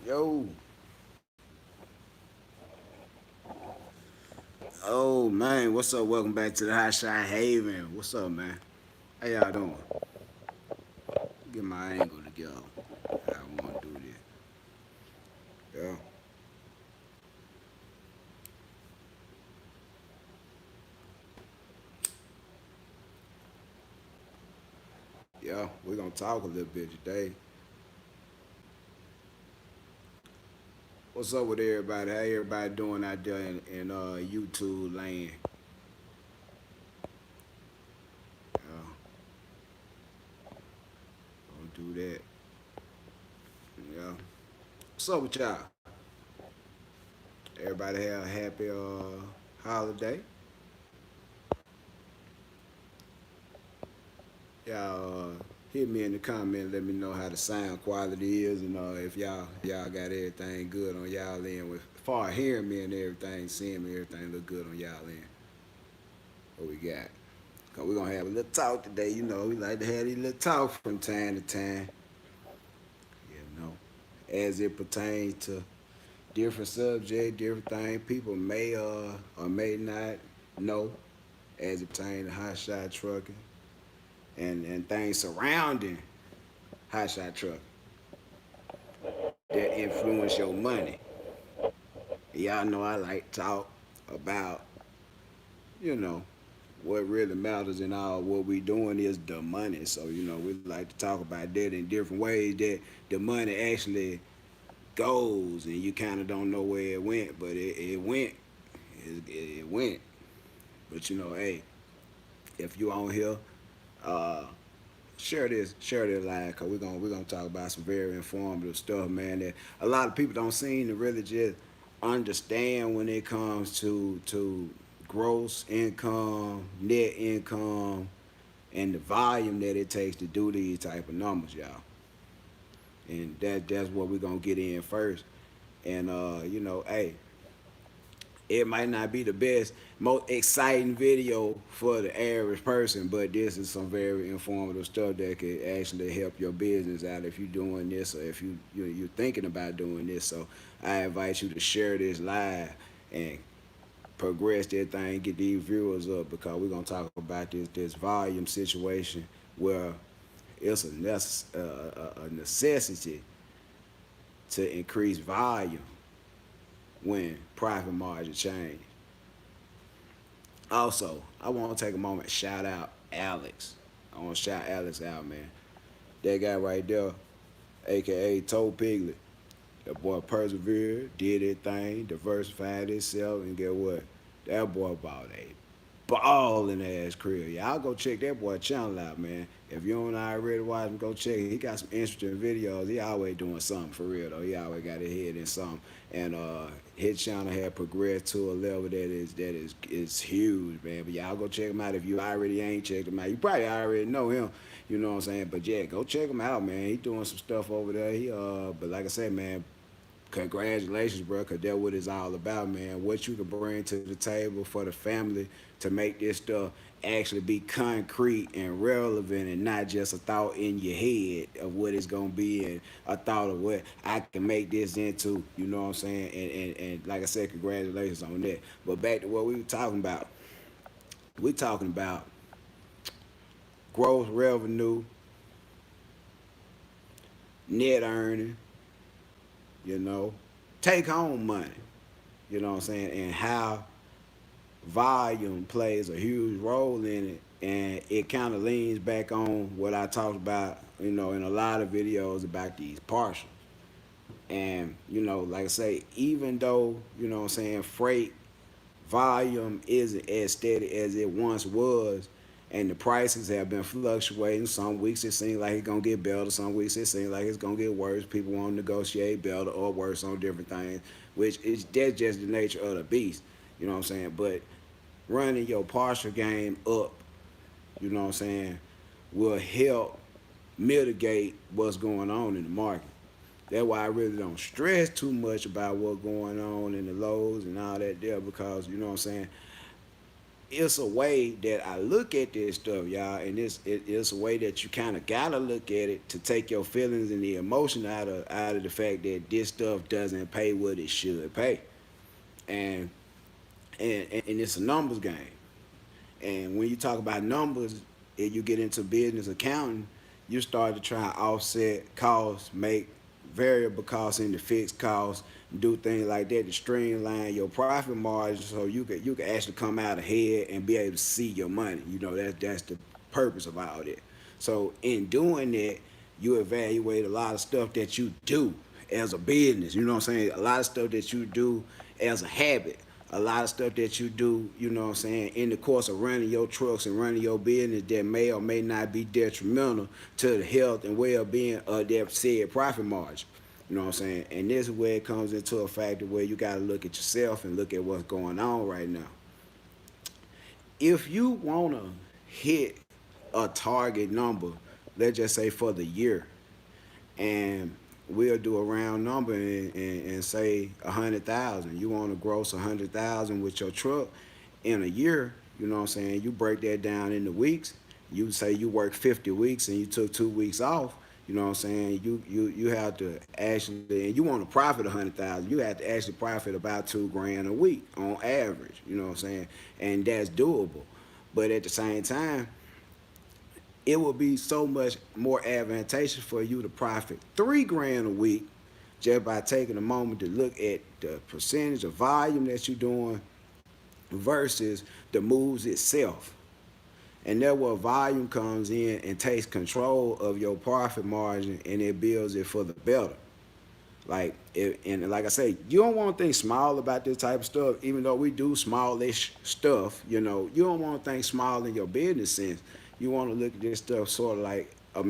Yo. Oh man, what's up? Welcome back to the Hotshot Haven. What's up, man? How y'all doing? Get my angle together. I want to do this. Yeah. Yeah, we're gonna talk a little bit today. What's up with everybody? How everybody doing out there in YouTube land? Yeah, gonna do that. Yeah. What's up with y'all? Everybody have a happy holiday. Y'all hit me in the comment. Let me know how the sound quality is, and if y'all got everything good on y'all end. With far hearing me and everything, seeing me, everything look good on y'all end. What we got? Cause we gonna have a little talk today. You know, we like to have these little talk from time to time. You know, as it pertains to different subject, different things. People may or may not know as it pertains to hot shot trucking and things surrounding hot shot trucking that influence your money. Y'all know I like to talk about, you know, what really matters in all what we doing is the money. So, we like to talk about that in different ways that the money actually goes and you kind of don't know where it went, but it went. It went. But, hey, if you on here, uh, share this live because we're gonna talk about some very informative stuff, man. That a lot of people don't seem to really just understand when it comes to gross income, net income, and the volume that it takes to do these type of numbers, y'all. And that's what we're gonna get in first. And hey, it might not be the best, most exciting video for the average person, but this is some very informative stuff that could actually help your business out if you're doing this or if you're thinking about doing this. So I invite you to share this live and progress that thing, get these viewers up because we're gonna talk about this volume situation where it's a necessity to increase volume when profit margin change. Also, I want to take a moment to shout out Alex. I want to shout Alex out, man. That guy right there, aka Toe Piglet. That boy persevered, did his thing, diversified himself, and get what? That boy bought a balling ass crib. Y'all go check that boy channel out, man. If you don't already watch him, go check it. He got some interesting videos. He always doing something for real though. He always got his head in something. And his channel had progressed to a level that is huge, man. But y'all go check him out if you already ain't checked him out. You probably already know him, you know what I'm saying? But yeah, go check him out, man. He doing some stuff over there. But like I said, man, congratulations, bro, because that's what it's all about, man. What you can bring to the table for the family to make this stuff actually be concrete and relevant and not just a thought in your head of what it's going to be and a thought of what I can make this into, you know what I'm saying? And like I said, congratulations on that. But back to what we were talking about. We're talking about gross revenue, net earning, you know, take home money, you know what I'm saying, and how volume plays a huge role in it. And it kind of leans back on what I talked about, in a lot of videos about these partials. And, like I say, even though, what I'm saying, freight volume isn't as steady as it once was, and the prices have been fluctuating. Some weeks it seems like it's gonna get better. Some weeks it seems like it's gonna get worse. People want to negotiate better or worse on different things, which is that's just the nature of the beast. You know what I'm saying? But running your partial game up, you know what I'm saying, will help mitigate what's going on in the market. That's why I really don't stress too much about what's going on in the lows and all that there because, you know what I'm saying, it's a way that I look at this stuff, y'all, and it's a way that you kind of gotta look at it to take your feelings and the emotion out of the fact that this stuff doesn't pay what it should pay, and and it's a numbers game. And when you talk about numbers and you get into business accounting, you start to try to offset costs, make variable costs into fixed costs, do things like that to streamline your profit margin so you can actually come out ahead and be able to see your money. You know, that's the purpose of all that. So in doing that, you evaluate a lot of stuff that you do as a business. You know what I'm saying? A lot of stuff that you do as a habit. A lot of stuff that you do, you know what I'm saying, in the course of running your trucks and running your business that may or may not be detrimental to the health and well-being of that said profit margin. You know what I'm saying? And this is where it comes into a factor where you got to look at yourself and look at what's going on right now. If you want to hit a target number, let's just say for the year, and we'll do a round number and say 100,000. You want to gross 100,000 with your truck in a year. You know what I'm saying? You break that down into weeks. You say you work 50 weeks and you took 2 weeks off. You know what I'm saying? You have to actually, and you want to profit 100,000. You have to actually profit about 2 grand a week on average. You know what I'm saying? And that's doable. But at the same time, it will be so much more advantageous for you to profit 3 grand a week just by taking a moment to look at the percentage of volume that you're doing versus the moves itself. And that's where volume comes in and takes control of your profit margin and it builds it for the better. And like I say, you don't want to think small about this type of stuff, even though we do smallish stuff. You know, you don't want to think small in your business sense. You want to look at this stuff sort of like a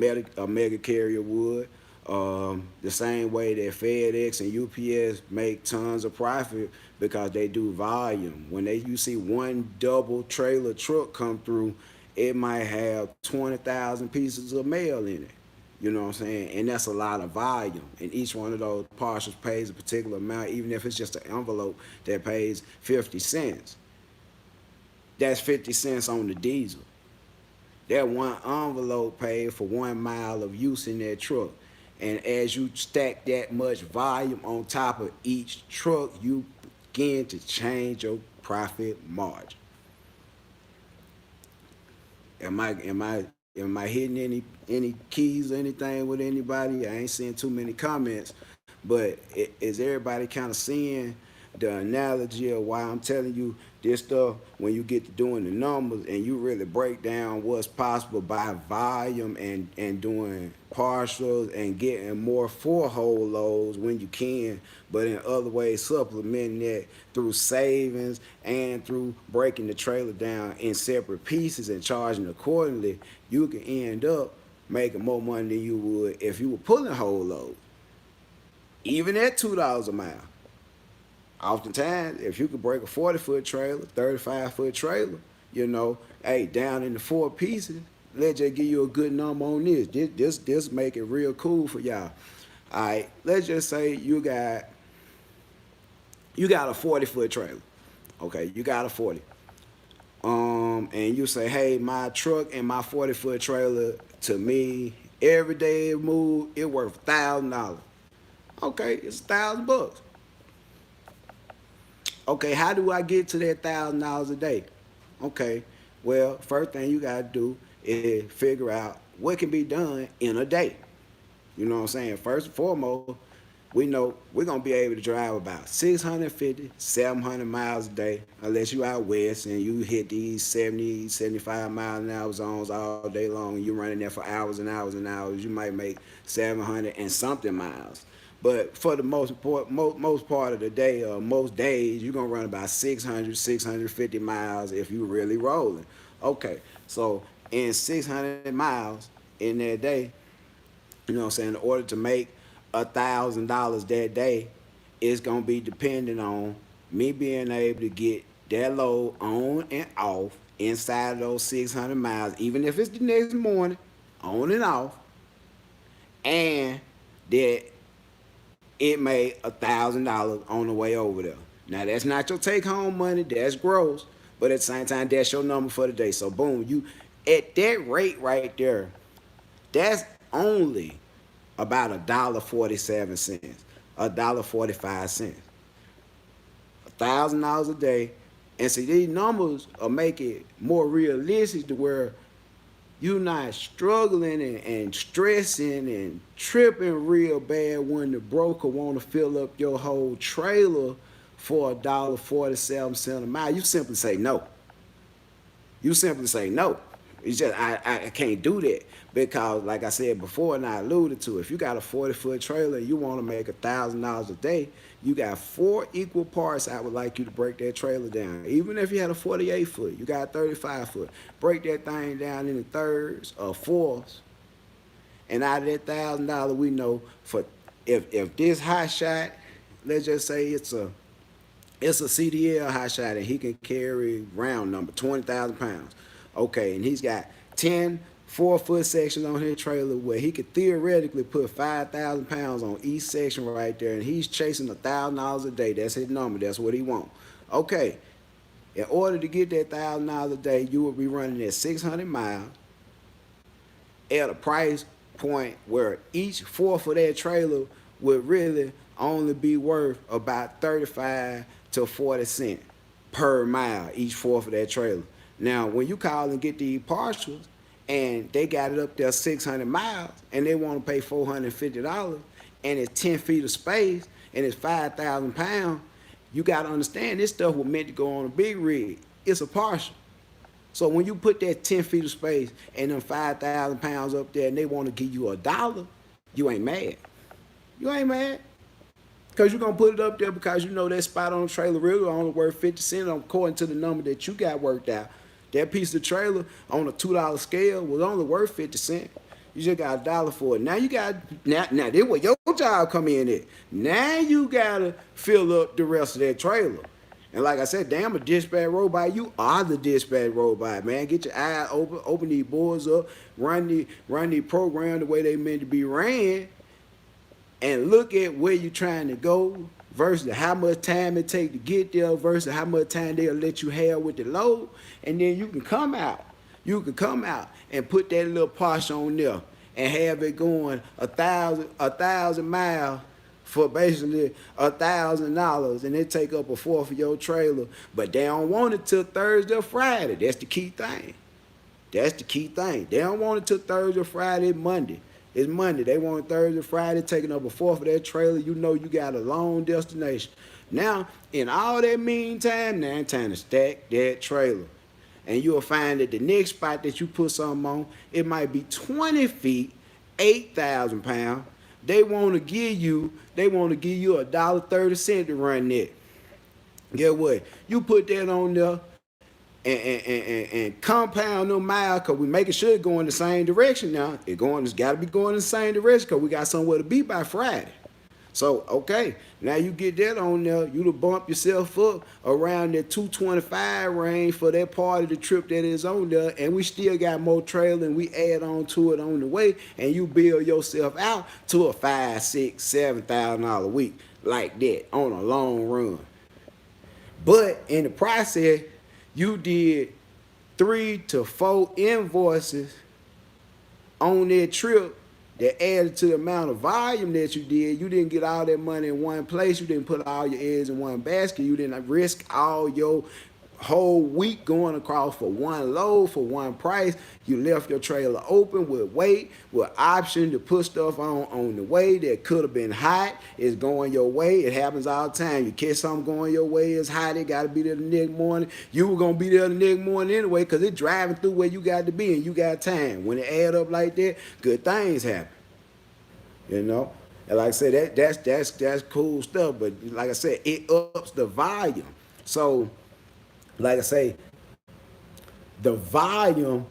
mega carrier would. The same way that FedEx and UPS make tons of profit because they do volume. When you see one double trailer truck come through, it might have 20,000 pieces of mail in it. You know what I'm saying? And that's a lot of volume. And each one of those parcels pays a particular amount, even if it's just an envelope that pays 50 cents. That's 50 cents on the diesel. That one envelope paid for 1 mile of use in that truck. And as you stack that much volume on top of each truck, you begin to change your profit margin. Am I hitting any keys or anything with anybody? I ain't seeing too many comments, but is everybody kind of seeing the analogy of why I'm telling you this stuff when you get to doing the numbers and you really break down what's possible by volume and doing partials and getting more for whole loads when you can, but in other ways supplementing that through savings and through breaking the trailer down in separate pieces and charging accordingly, you can end up making more money than you would if you were pulling whole loads, even at $2 a mile. Oftentimes, if you could break a 40-foot trailer, 35-foot trailer, you know, hey, down into 4 pieces, let's just give you a good number on this. This make it real cool for y'all. All right, let's just say you got a 40-foot trailer. Okay, you got a 40. And you say, hey, my truck and my 40-foot trailer, to me, every day it move, it worth $1,000. Okay, it's $1,000. Okay, how do I get to that $1,000 a day? Okay, well, first thing you gotta do is figure out what can be done in a day. You know what I'm saying? First and foremost, we know we're gonna be able to drive about 650, 700 miles a day, unless you out west and you hit these 70, 75 mile an hour zones all day long and you're running there for hours and hours and hours. You might make 700 and something miles. But for the most part of the day, or most days, you're going to run about 600, 650 miles if you're really rolling. Okay, so in 600 miles in that day, you know what I'm saying, in order to make $1,000 that day, it's going to be dependent on me being able to get that load on and off inside of those 600 miles, even if it's the next morning, on and off, and that it made $1,000 on the way over there. Now that's not your take home money, that's gross, But at the same time, that's your number for the day. So boom, you at that rate right there, that's only about $1.47, $1.45, $1,000 a day. And see, these numbers will make it more realistic to where you're not struggling and stressing and tripping real bad when the broker want to fill up your whole trailer for $1.47 a mile. You simply say no. You simply say no. It's just I can't do that because, like I said before, and I alluded to, if you got a 40-foot trailer and you want to make $1,000 a day, you got 4 equal parts. I would like you to break that trailer down. Even if you had a 48-foot, you got a 35-foot. Break that thing down into thirds or fourths, and out of that $1,000, we know for if this hot shot, let's just say it's a CDL hot shot and he can carry round number 20,000 pounds. Okay, and he's got 10 4-foot sections on his trailer where he could theoretically put 5,000 pounds on each section right there, and he's chasing $1,000 a day. That's his number. That's what he wants. Okay, in order to get that $1,000 a day, you will be running at 600 miles at a price point where each fourth of that trailer would really only be worth about 35 to 40 cents per mile, each fourth of that trailer. Now, when you call and get these partials and they got it up there 600 miles and they want to pay $450 and it's 10 feet of space and it's 5,000 pounds, you got to understand this stuff was meant to go on a big rig. It's a partial. So when you put that 10 feet of space and them 5,000 pounds up there and they want to give you $1, you ain't mad. You ain't mad. Because you're going to put it up there because you know that spot on the trailer really only worth 50 cents according to the number that you got worked out. That piece of trailer on a $2 scale was only worth 50 cents. You just got $1 for it. Now you got, now this where your job come in at. Now you got to fill up the rest of that trailer. And like I said, damn, a dispatch robot, you are the dispatch robot, man. Get your eyes open these boards up, run the program the way they meant to be ran, and look at where you're trying to go versus how much time it take to get there versus how much time they'll let you have with the load. And then you can come out. You can come out and put that little posh on there and have it going 1,000 miles for basically $1,000, and it take up a fourth of your trailer. But they don't want it till Thursday or Friday. That's the key thing. That's the key thing. They don't want it till Thursday or Friday, Monday. It's Monday. They want Thursday, Friday, taking up a fourth of that trailer. You know you got a long destination. Now, in all that meantime, now it's time to stack that trailer. And you'll find that the next spot that you put something on, it might be 20 feet, 8,000 pounds. They want to give you $1.30 to run that. Get what? You put that on there and compound them miles, because we making sure it go in the same direction now. It's got to be going in the same direction because we got somewhere to be by Friday. So, okay, now you get that on there, you'll bump yourself up around that 225 range for that part of the trip that is on there, and we still got more trailer and we add on to it on the way, and you build yourself out to a $5,000, $6,000, $7,000 a week like that on a long run. But in the process, you did 3 to 4 invoices on that trip that added to the amount of volume that you did. You didn't get all that money in one place. You didn't put all your eggs in one basket. You didn't risk all your whole week going across for one load for one price. You left your trailer open with weight, with option to put stuff on the way that could have been hot. It's going your way. It happens all the time. You catch something going your way, it's hot. It got to be there the next morning. You were going to be there the next morning anyway because it's driving through where you got to be and you got time. When it add up like that, good things happen. You know? And like I said, that's cool stuff. But like I said, it ups the volume. So like I say, the volume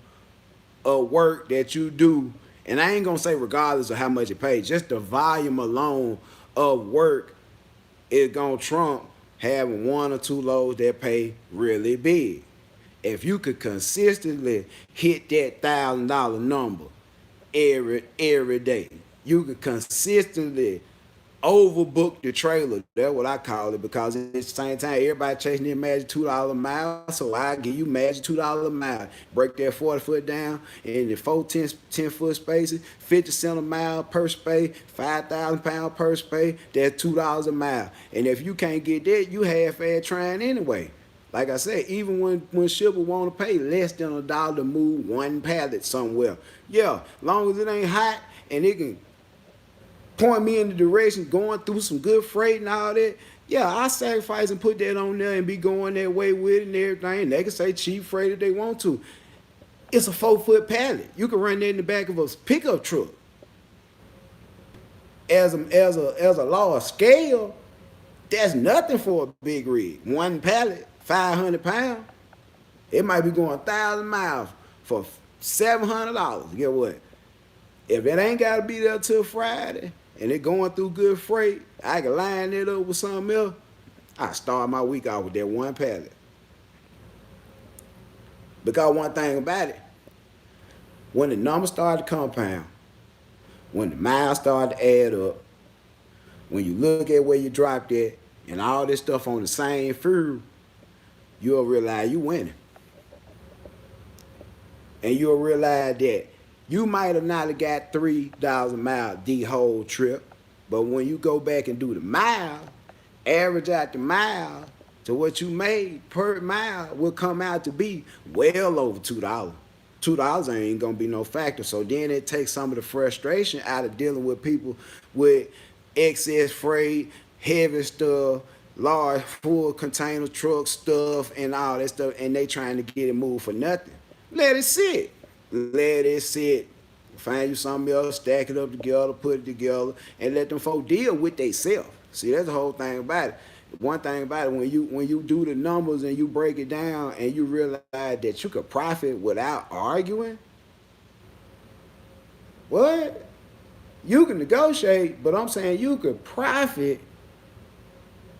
of work that you do, and I ain't gonna say regardless of how much it pays, just the volume alone of work is gonna trump having 1 or 2 loads that pay really big. If you could consistently hit that $1,000 number every day, you could consistently overbook the trailer. That's what I call it, because at the same time everybody chasing their magic $2 a mile. So I give you magic $2 a mile. Break that 40 foot down in the 10 foot spaces, 50 cents a mile per space, 5,000 pounds per space. That's $2 a mile. And if you can't get that, you half-ass trying anyway. Like I said, even when shippers want to pay less than $1 to move one pallet somewhere, yeah, long as it ain't hot and it can point me in the direction going through some good freight and all that, yeah, I sacrifice and put that on there and be going that way with it and everything. They can say cheap freight if they want to. It's a 4 foot pallet. You can run that in the back of a pickup truck. As a law of scale, that's nothing for a big rig. One pallet, 500 pounds. It might be going 1,000 miles for $700. Get what? If it ain't got to be there till Friday and it going through good freight, I can line it up with something else. I start my week out with that one pallet. Because one thing about it, when the numbers start to compound, when the miles start to add up, when you look at where you dropped at and all this stuff on the same fuel, you'll realize you winning. And you'll realize that you might have not have got $3 a mile the whole trip, but when you go back and do the mile, average out the mile to what you made per mile will come out to be well over $2. $2 ain't gonna be no factor. So then it takes some of the frustration out of dealing with people with excess freight, heavy stuff, large full container truck stuff, and all that stuff, and they trying to get it moved for nothing. Let it sit. Let it sit. Find you something else, stack it up together, put it together, and let them folk deal with themselves. See, that's the whole thing about it. One thing about it, when you do the numbers and you break it down and you realize that you could profit without arguing, what? You can negotiate, but I'm saying you could profit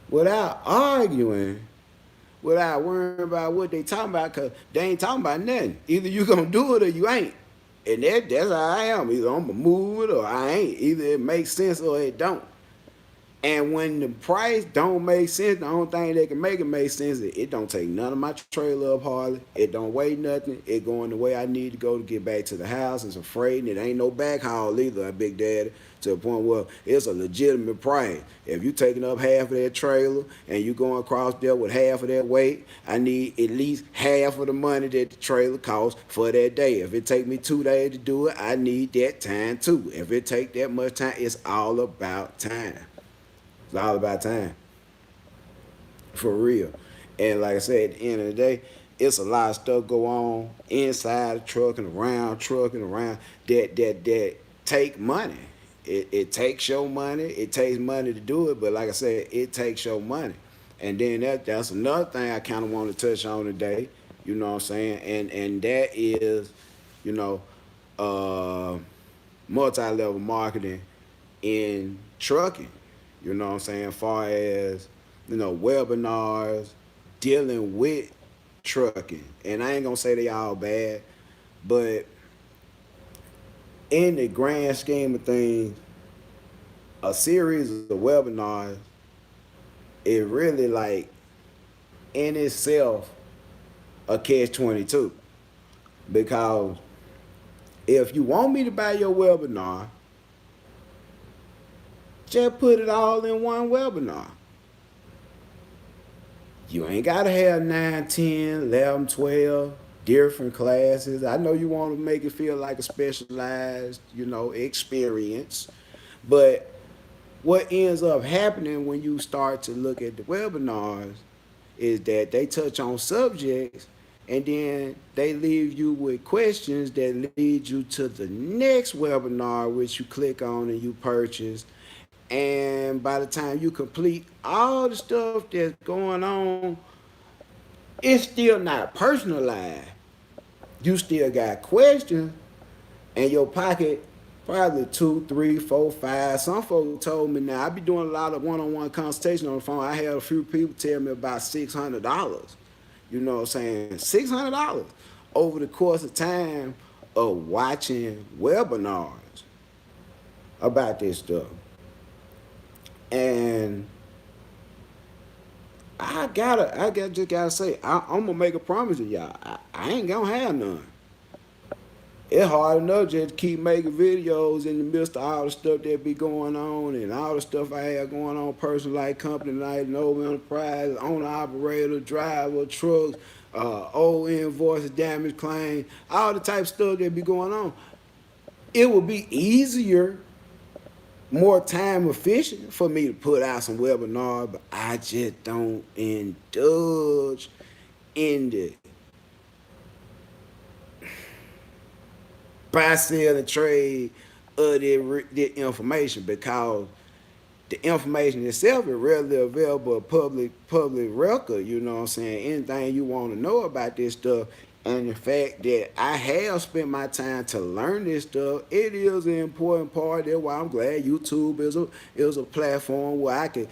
without arguing, without worrying about what they talking about, because they ain't talking about nothing. Either you gonna do it or you ain't. And that's how I am. Either I'm gonna move it or I ain't. Either it makes sense or it don't. And when the price don't make sense, the only thing that can make it make sense is it don't take none of my trailer up hardly. It don't weigh nothing. It going the way I need to go to get back to the house. It's a freight and it ain't no back haul either, Big Daddy, to the point where it's a legitimate price. If you taking up half of that trailer and you going across there with half of that weight, I need at least half of the money that the trailer costs for that day. If it take me 2 days to do it, I need that time too. If it take that much time, it's all about time. It's all about time. For real. And like I said, at the end of the day, it's a lot of stuff go on inside the truck and around that take money. It takes your money. It takes money to do it, but like I said, it takes your money. And then that's another thing I kind of want to touch on today. You know what I'm saying? And that is, you know, multi-level marketing in trucking. You know what I'm saying? As far as, you know, webinars, dealing with trucking. And I ain't going to say they all bad, but in the grand scheme of things, a series of webinars is really like in itself a catch-22. Because if you want me to buy your webinar, just put it all in one webinar. You ain't got to have 9, 10, 11, 12 different classes. I know you want to make it feel like a specialized, you know, experience. But what ends up happening when you start to look at the webinars is that they touch on subjects and then they leave you with questions that lead you to the next webinar, which you click on and you purchase. And by the time you complete all the stuff that's going on, it's still not personalized. You still got questions, and your pocket probably 2, 3, 4, 5. Some folks told me now I be doing a lot of one-on-one consultation on the phone. I had a few people tell me about $600. You know what I'm saying? $600 over the course of time of watching webinars about this stuff. And just gotta say, I'm gonna make a promise to y'all. I ain't gonna have none. It's hard enough just to keep making videos in the midst of all the stuff that be going on and all the stuff I have going on, person like company like no enterprise, owner operator, driver, trucks, old invoices, damage claim, all the type of stuff that be going on. It would be easier, more time efficient for me to put out some webinars, but I just don't indulge in the buy, sell, and trade of the information, because the information itself is readily available, public record. You know what I'm saying? Anything you want to know about this stuff, and the fact that I have spent my time to learn this stuff, it is an important part. That's why I'm glad YouTube is a platform where I can,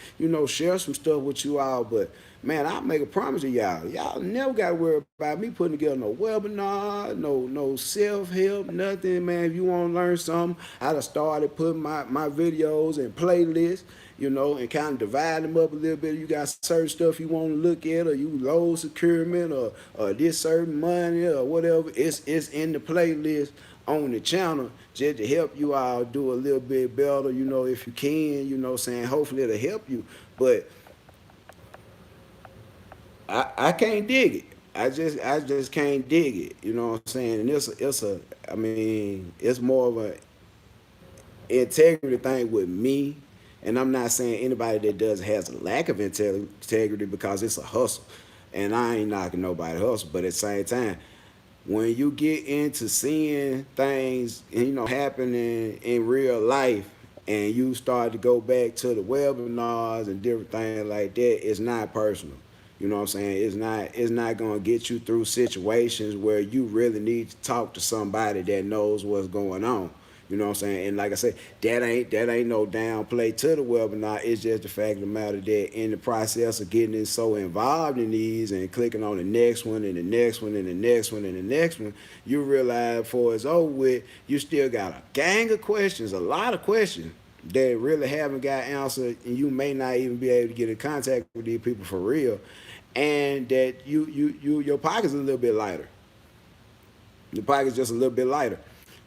share some stuff with you all. But man, I make a promise to y'all. Y'all never got to worry about me putting together no webinar, no self help, nothing, man. If you want to learn something, I done started putting my videos in playlists, and kind of divide them up a little bit. You got certain stuff you want to look at, or you load securement, or this certain money, or whatever. It's in the playlist on the channel just to help you all do a little bit better, if you can, saying hopefully it'll help you. But I can't dig it. I just can't dig it. You know what I'm saying? And I mean, it's more of a integrity thing with me. And I'm not saying anybody that does has a lack of integrity, because it's a hustle. And I ain't knocking nobody hustle, but at the same time, when you get into seeing things, happening in real life, and you start to go back to the webinars and different things like that, it's not personal. You know what I'm saying? It's not gonna get you through situations where you really need to talk to somebody that knows what's going on. You know what I'm saying? And like I said, that ain't no downplay to the webinar. It's just the fact of the matter that in the process of getting so involved in these and clicking on the next one and the next one and the next one and the next one, you realize before it's over with, you still got a gang of questions, a lot of questions that really haven't got answered, and you may not even be able to get in contact with these people for real, and that your pocket's a little bit lighter. The pocket's just a little bit lighter.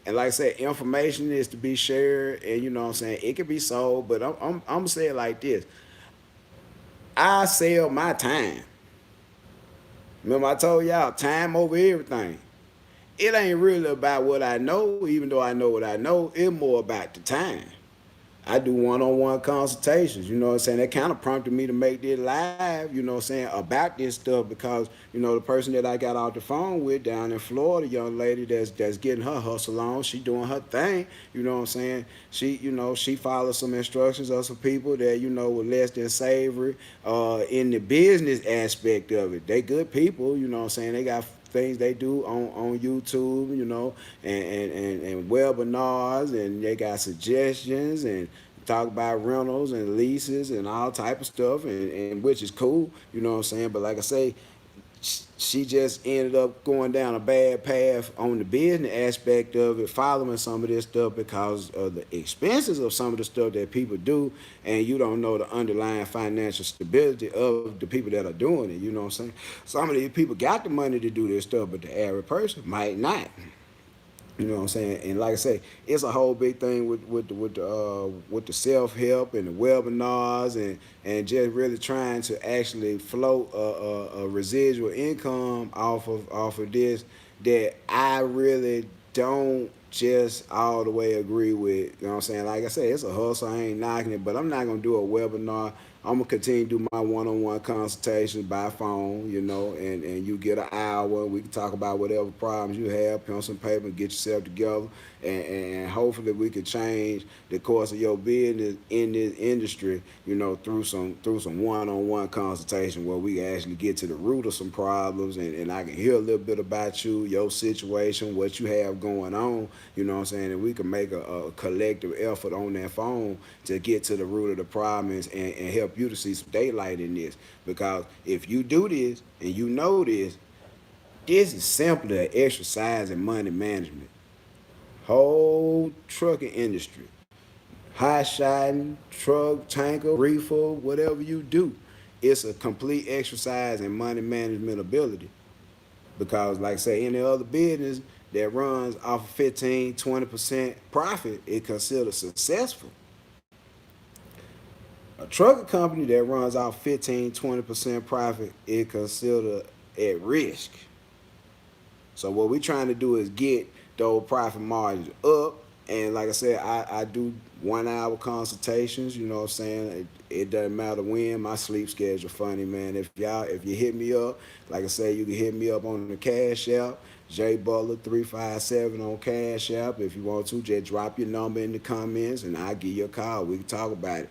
And like I said, information is to be shared, and you know what I'm saying, it can be sold, but I'm gonna say it like this. I sell my time. Remember I told y'all, time over everything. It ain't really about what I know, even though I know what I know. It's more about the time. I do one-on-one consultations, you know what I'm saying? That kind of prompted me to make this live, you know what I'm saying, about this stuff, because, the person that I got off the phone with down in Florida, young lady that's getting her hustle on, she doing her thing, you know what I'm saying? She follows some instructions of some people that, were less than savory in the business aspect of it. They good people, you know what I'm saying? They got things they do on YouTube, and webinars, and they got suggestions and talk about rentals and leases and all type of stuff, and which is cool, you know what I'm saying? But like I say, she just ended up going down a bad path on the business aspect of it, following some of this stuff because of the expenses of some of the stuff that people do, and you don't know the underlying financial stability of the people that are doing it. You know what I'm saying? Some of these people got the money to do this stuff, but the average person might not. You know what I'm saying? And like I say, it's a whole big thing with the self help and the webinars, and just really trying to actually float a residual income off of this, that I really don't just all the way agree with. You know what I'm saying? Like I said, it's a hustle. I ain't knocking it, but I'm not gonna do a webinar. I'm gonna continue to do my one-on-one consultations by phone, and you get an hour. We can talk about whatever problems you have, pencil and paper, get yourself together, and hopefully we can change the course of your business in this industry, through some one-on-one consultation where we actually get to the root of some problems, and I can hear a little bit about you, your situation, what you have going on, you know what I'm saying, and we can make a collective effort on that phone to get to the root of the problems and help you to see some daylight in this. Because if you do this and you know this is simply an exercise in money management. Whole trucking industry, high shotting, truck, tanker, reefer, whatever you do, it's a complete exercise in money management ability. Because, like say, any other business that runs off of 15, 20% profit, it considered successful. A trucking company that runs off 15, 20% profit, it considered at risk. So what we're trying to do is get those profit margins up. And like I said, I do 1 hour consultations, you know what I'm saying? It doesn't matter when. My sleep schedule funny, man. If you hit me up, like I said, you can hit me up on the Cash App, J Butler 357 on Cash App. If you want to, just drop your number in the comments and I'll give you a call. We can talk about it.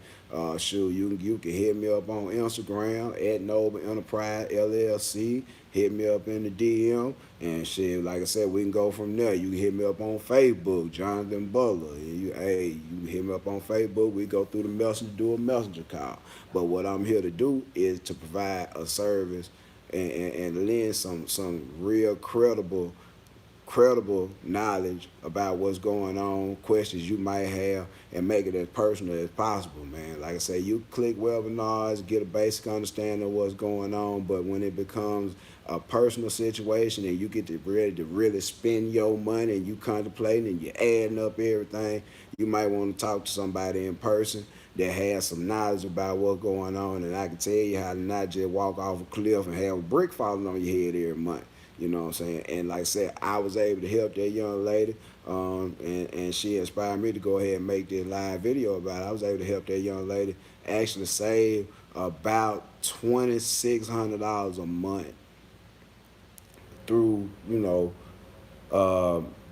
Sure, you can hit me up on Instagram at Noble Enterprise LLC. Hit me up in the DM and shit. Like I said, we can go from there. You can hit me up on Facebook, Jonathan Butler. You can hit me up on Facebook. We go through the messenger, do a messenger call. But what I'm here to do is to provide a service and lend some real credible knowledge about what's going on, questions you might have, and make it as personal as possible, man. Like I say, you click webinars, get a basic understanding of what's going on, but when it becomes a personal situation and you get ready to really spend your money and you contemplating and you're adding up everything, you might want to talk to somebody in person that has some knowledge about what's going on, and I can tell you how to not just walk off a cliff and have a brick falling on your head every month. You know what I'm saying? And like I said, I was able to help that young lady, and she inspired me to go ahead and make this live video about it. I was able to help that young lady actually save about $2,600 a month through,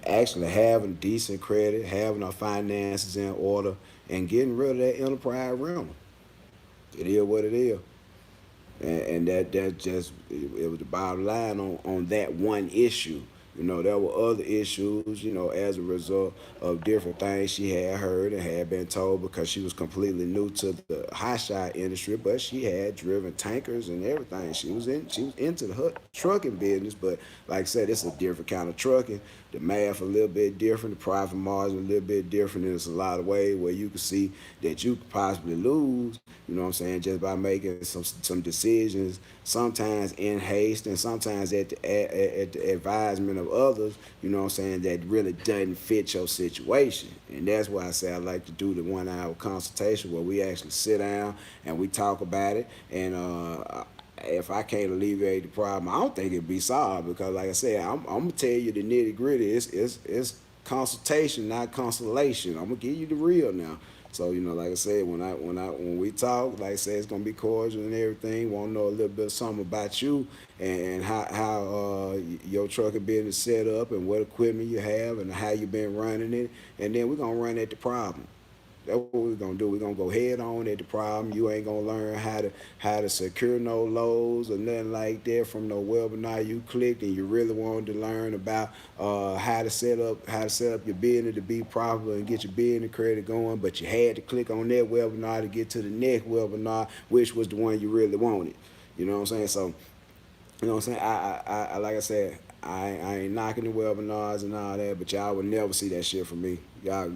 actually having decent credit, having our finances in order, and getting rid of that enterprise rental. It is what it is. And that just it was the bottom line on that one issue. There were other issues, as a result of different things she had heard and had been told, because she was completely new to the high shot industry, but she had driven tankers and everything. She was into the trucking business, but like I said, it's a different kind of trucking. The math a little bit different, the profit margin a little bit different. There's a lot of ways where you can see that you could possibly lose, you know what I'm saying, just by making some decisions, sometimes in haste and sometimes at the advisement of others, you know what I'm saying, that really doesn't fit your situation. And that's why I say I like to do the 1 hour consultation where we actually sit down and we talk about it. And if I can't alleviate the problem, I don't think it'd be solved, because like I said, I'm gonna tell you the nitty gritty. It's consultation, not consolation. I'm gonna give you the real now. So like I said, when we talk, like I said, it's gonna be cordial and everything. Want to know a little bit of something about you and how your trucking business set up and what equipment you have and how you been running it, and then we're gonna run at the problem. That's what we're gonna do. We're gonna go head on at the problem. You ain't gonna learn how to secure no loads or nothing like that from no webinar you clicked, and you really wanted to learn about how to set up your business to be profitable and get your business credit going, but you had to click on that webinar to get to the next webinar, which was the one you really wanted. You know what I'm saying? So, you know what I'm saying? I like I said, I ain't knocking the webinars and all that, but y'all would never see that shit from me. Y'all,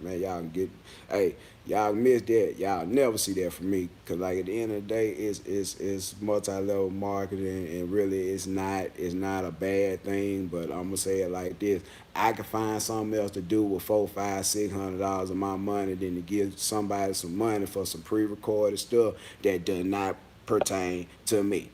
man, y'all can get, hey, y'all miss that. Y'all never see that from me, cause like at the end of the day, it's multi-level marketing, and really it's not a bad thing. But I'm gonna say it like this: I can find something else to do with $400, $500, $600 of my money than to give somebody some money for some pre-recorded stuff that does not pertain to me.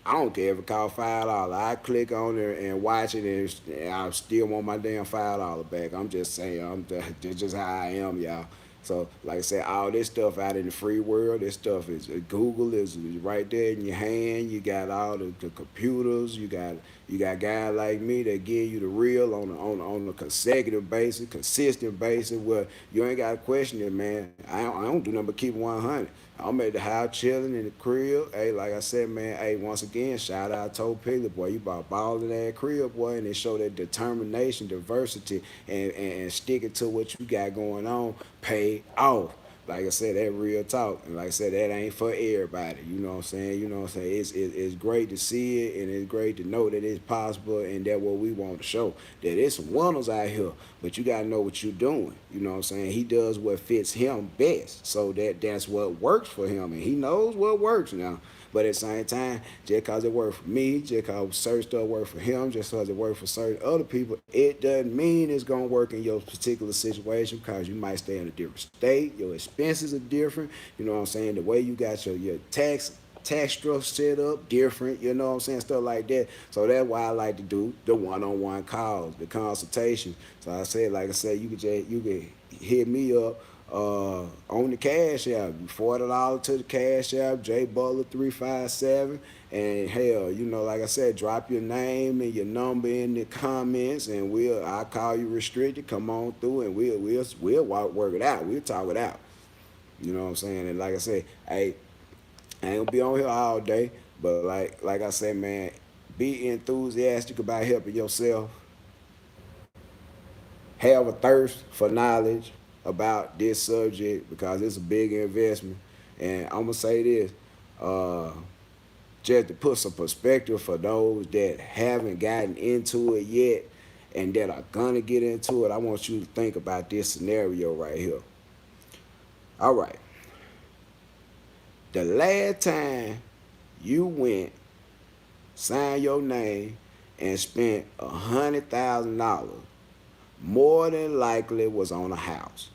I don't care if it costs $5. I click on there and watch it, and I still want my damn $5 back. I'm just saying, that's just how I am, y'all. So, like I said, all this stuff out in the free world, this stuff is Google is right there in your hand. You got all the computers. You got guys like me that give you the real on a consecutive basis, consistent basis, where you ain't got to question it, man. I don't do nothing but keep 100. I'm at the house chilling in the crib. Hey, like I said, man, hey, once again, shout out to Piglet, boy. You about balling that crib, boy, and it show that determination, diversity, and sticking to what you got going on pay off. like I said, that real talk. And like I said, that ain't for everybody. You know what I'm saying? You know what I'm saying? It's great to see it, and it's great to know that it's possible, and that what we want to show. That it's some winners out here, but you gotta know what you're doing. You know what I'm saying? He does what fits him best, so that's what works for him, and he knows what works now. But at the same time, just because it worked for me, just because certain stuff worked for him, just because it worked for certain other people, it doesn't mean it's going to work in your particular situation, because you might stay in a different state. Your expenses are different. You know what I'm saying? The way you got your tax structure set up different, you know what I'm saying, stuff like that. So that's why I like to do the one-on-one calls, the consultation. So I said, like I said, you could hit me up on the Cash App. $40 to the Cash App, J Butler 357. And hell, you know, like I said, drop your name and your number in the comments, and I'll call you restricted. Come on through, and we'll work it out. We'll talk it out. You know what I'm saying? And like I said, hey, I ain't gonna be on here all day, but like I said, man, be enthusiastic about helping yourself. Have a thirst for knowledge about this subject, because it's a big investment. And I'm gonna say this, uh, just to put some perspective for those that haven't gotten into it yet and that are gonna get into it. I want you to think about this scenario right here. All right, the last time you went, signed your name, and spent $100,000, more than likely was on a house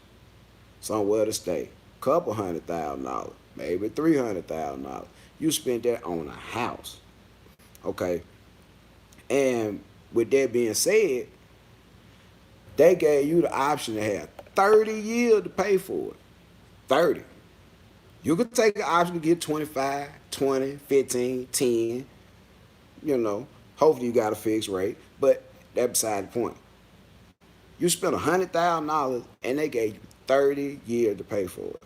somewhere to stay. Couple $100,000, maybe $300,000. You spent that on a house. Okay. And with that being said, they gave you the option to have 30 years to pay for it. 30. You could take the option to get 25, 20, 15, 10. You know, hopefully you got a fixed rate, but that's beside the point. You spent $100,000 and they gave you 30 years to pay for it.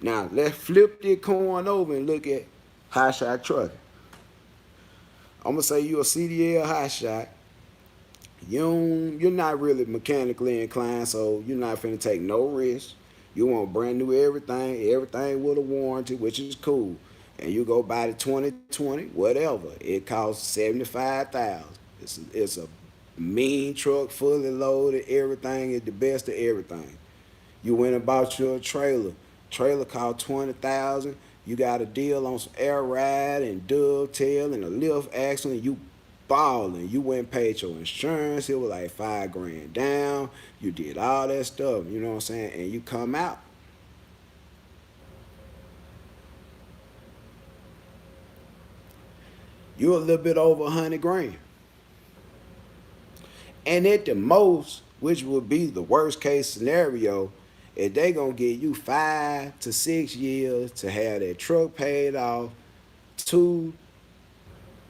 Now let's flip this coin over and look at Hotshot Trucking. I'm gonna say you're a CDL Hotshot. You're not really mechanically inclined, so you're not finna take no risk. You want brand new everything with a warranty, which is cool. And you go buy the 2020, whatever. It costs 75,000. It's a mean truck, fully loaded. Everything is the best of everything. You went and bought your trailer. Trailer cost 20,000. You got a deal on some air ride and dovetail and a lift axle, and you balling. You went and paid your insurance. It was like $5,000 down. You did all that stuff. You know what I'm saying? And you come out. You're a little bit over $100,000. And at the most, which would be the worst case scenario, if they gonna give you 5 to 6 years to have that truck paid off, 2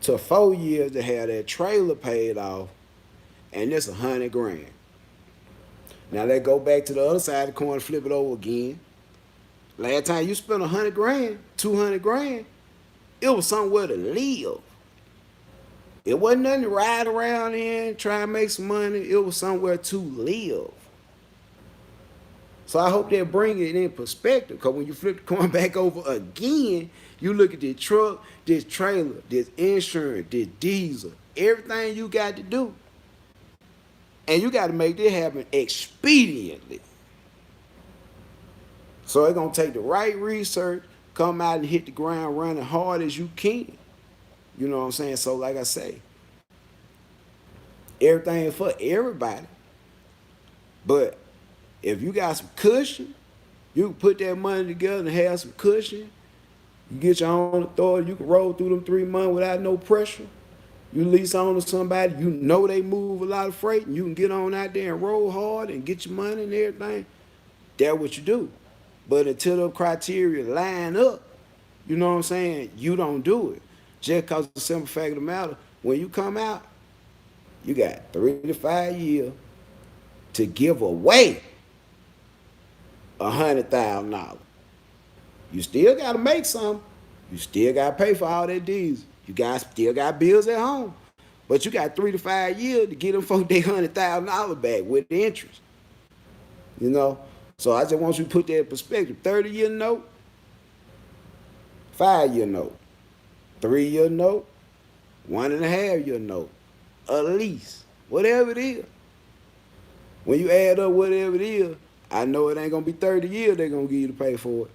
to 4 years to have that trailer paid off, and it's $100,000. Now let's go back to the other side of the coin, flip it over again. Last time you spent $100,000, $200,000, it was somewhere to live. It wasn't nothing to ride around in, try and make some money. It was somewhere to live. So I hope they bring it in perspective, because when you flip the coin back over again, you look at this truck, this trailer, this insurance, this diesel, everything you got to do. And you got to make this happen expediently. So it's going to take the right research, come out and hit the ground running hard as you can. You know what I'm saying? So like I say, everything for everybody. But if you got some cushion, you can put that money together and have some cushion. You get your own authority. You can roll through them 3 months without no pressure. You lease on to somebody, you know they move a lot of freight, and you can get on out there and roll hard and get your money and everything. That's what you do. But until the criteria line up, you know what I'm saying, you don't do it. Just because the simple fact of the matter, when you come out, you got 3 to 5 years to give away $100,000. You still got to make some. You still got to pay for all that diesel. Still got bills at home. But you got 3 to 5 years to get them folks their $100,000 back with the interest. You know? So I just want you to put that in perspective. 30-year note, 5-year note, 3-year note, 1.5-year note, a lease, whatever it is. When you add up whatever it is, I know it ain't gonna be 30 years they're gonna give you to pay for it.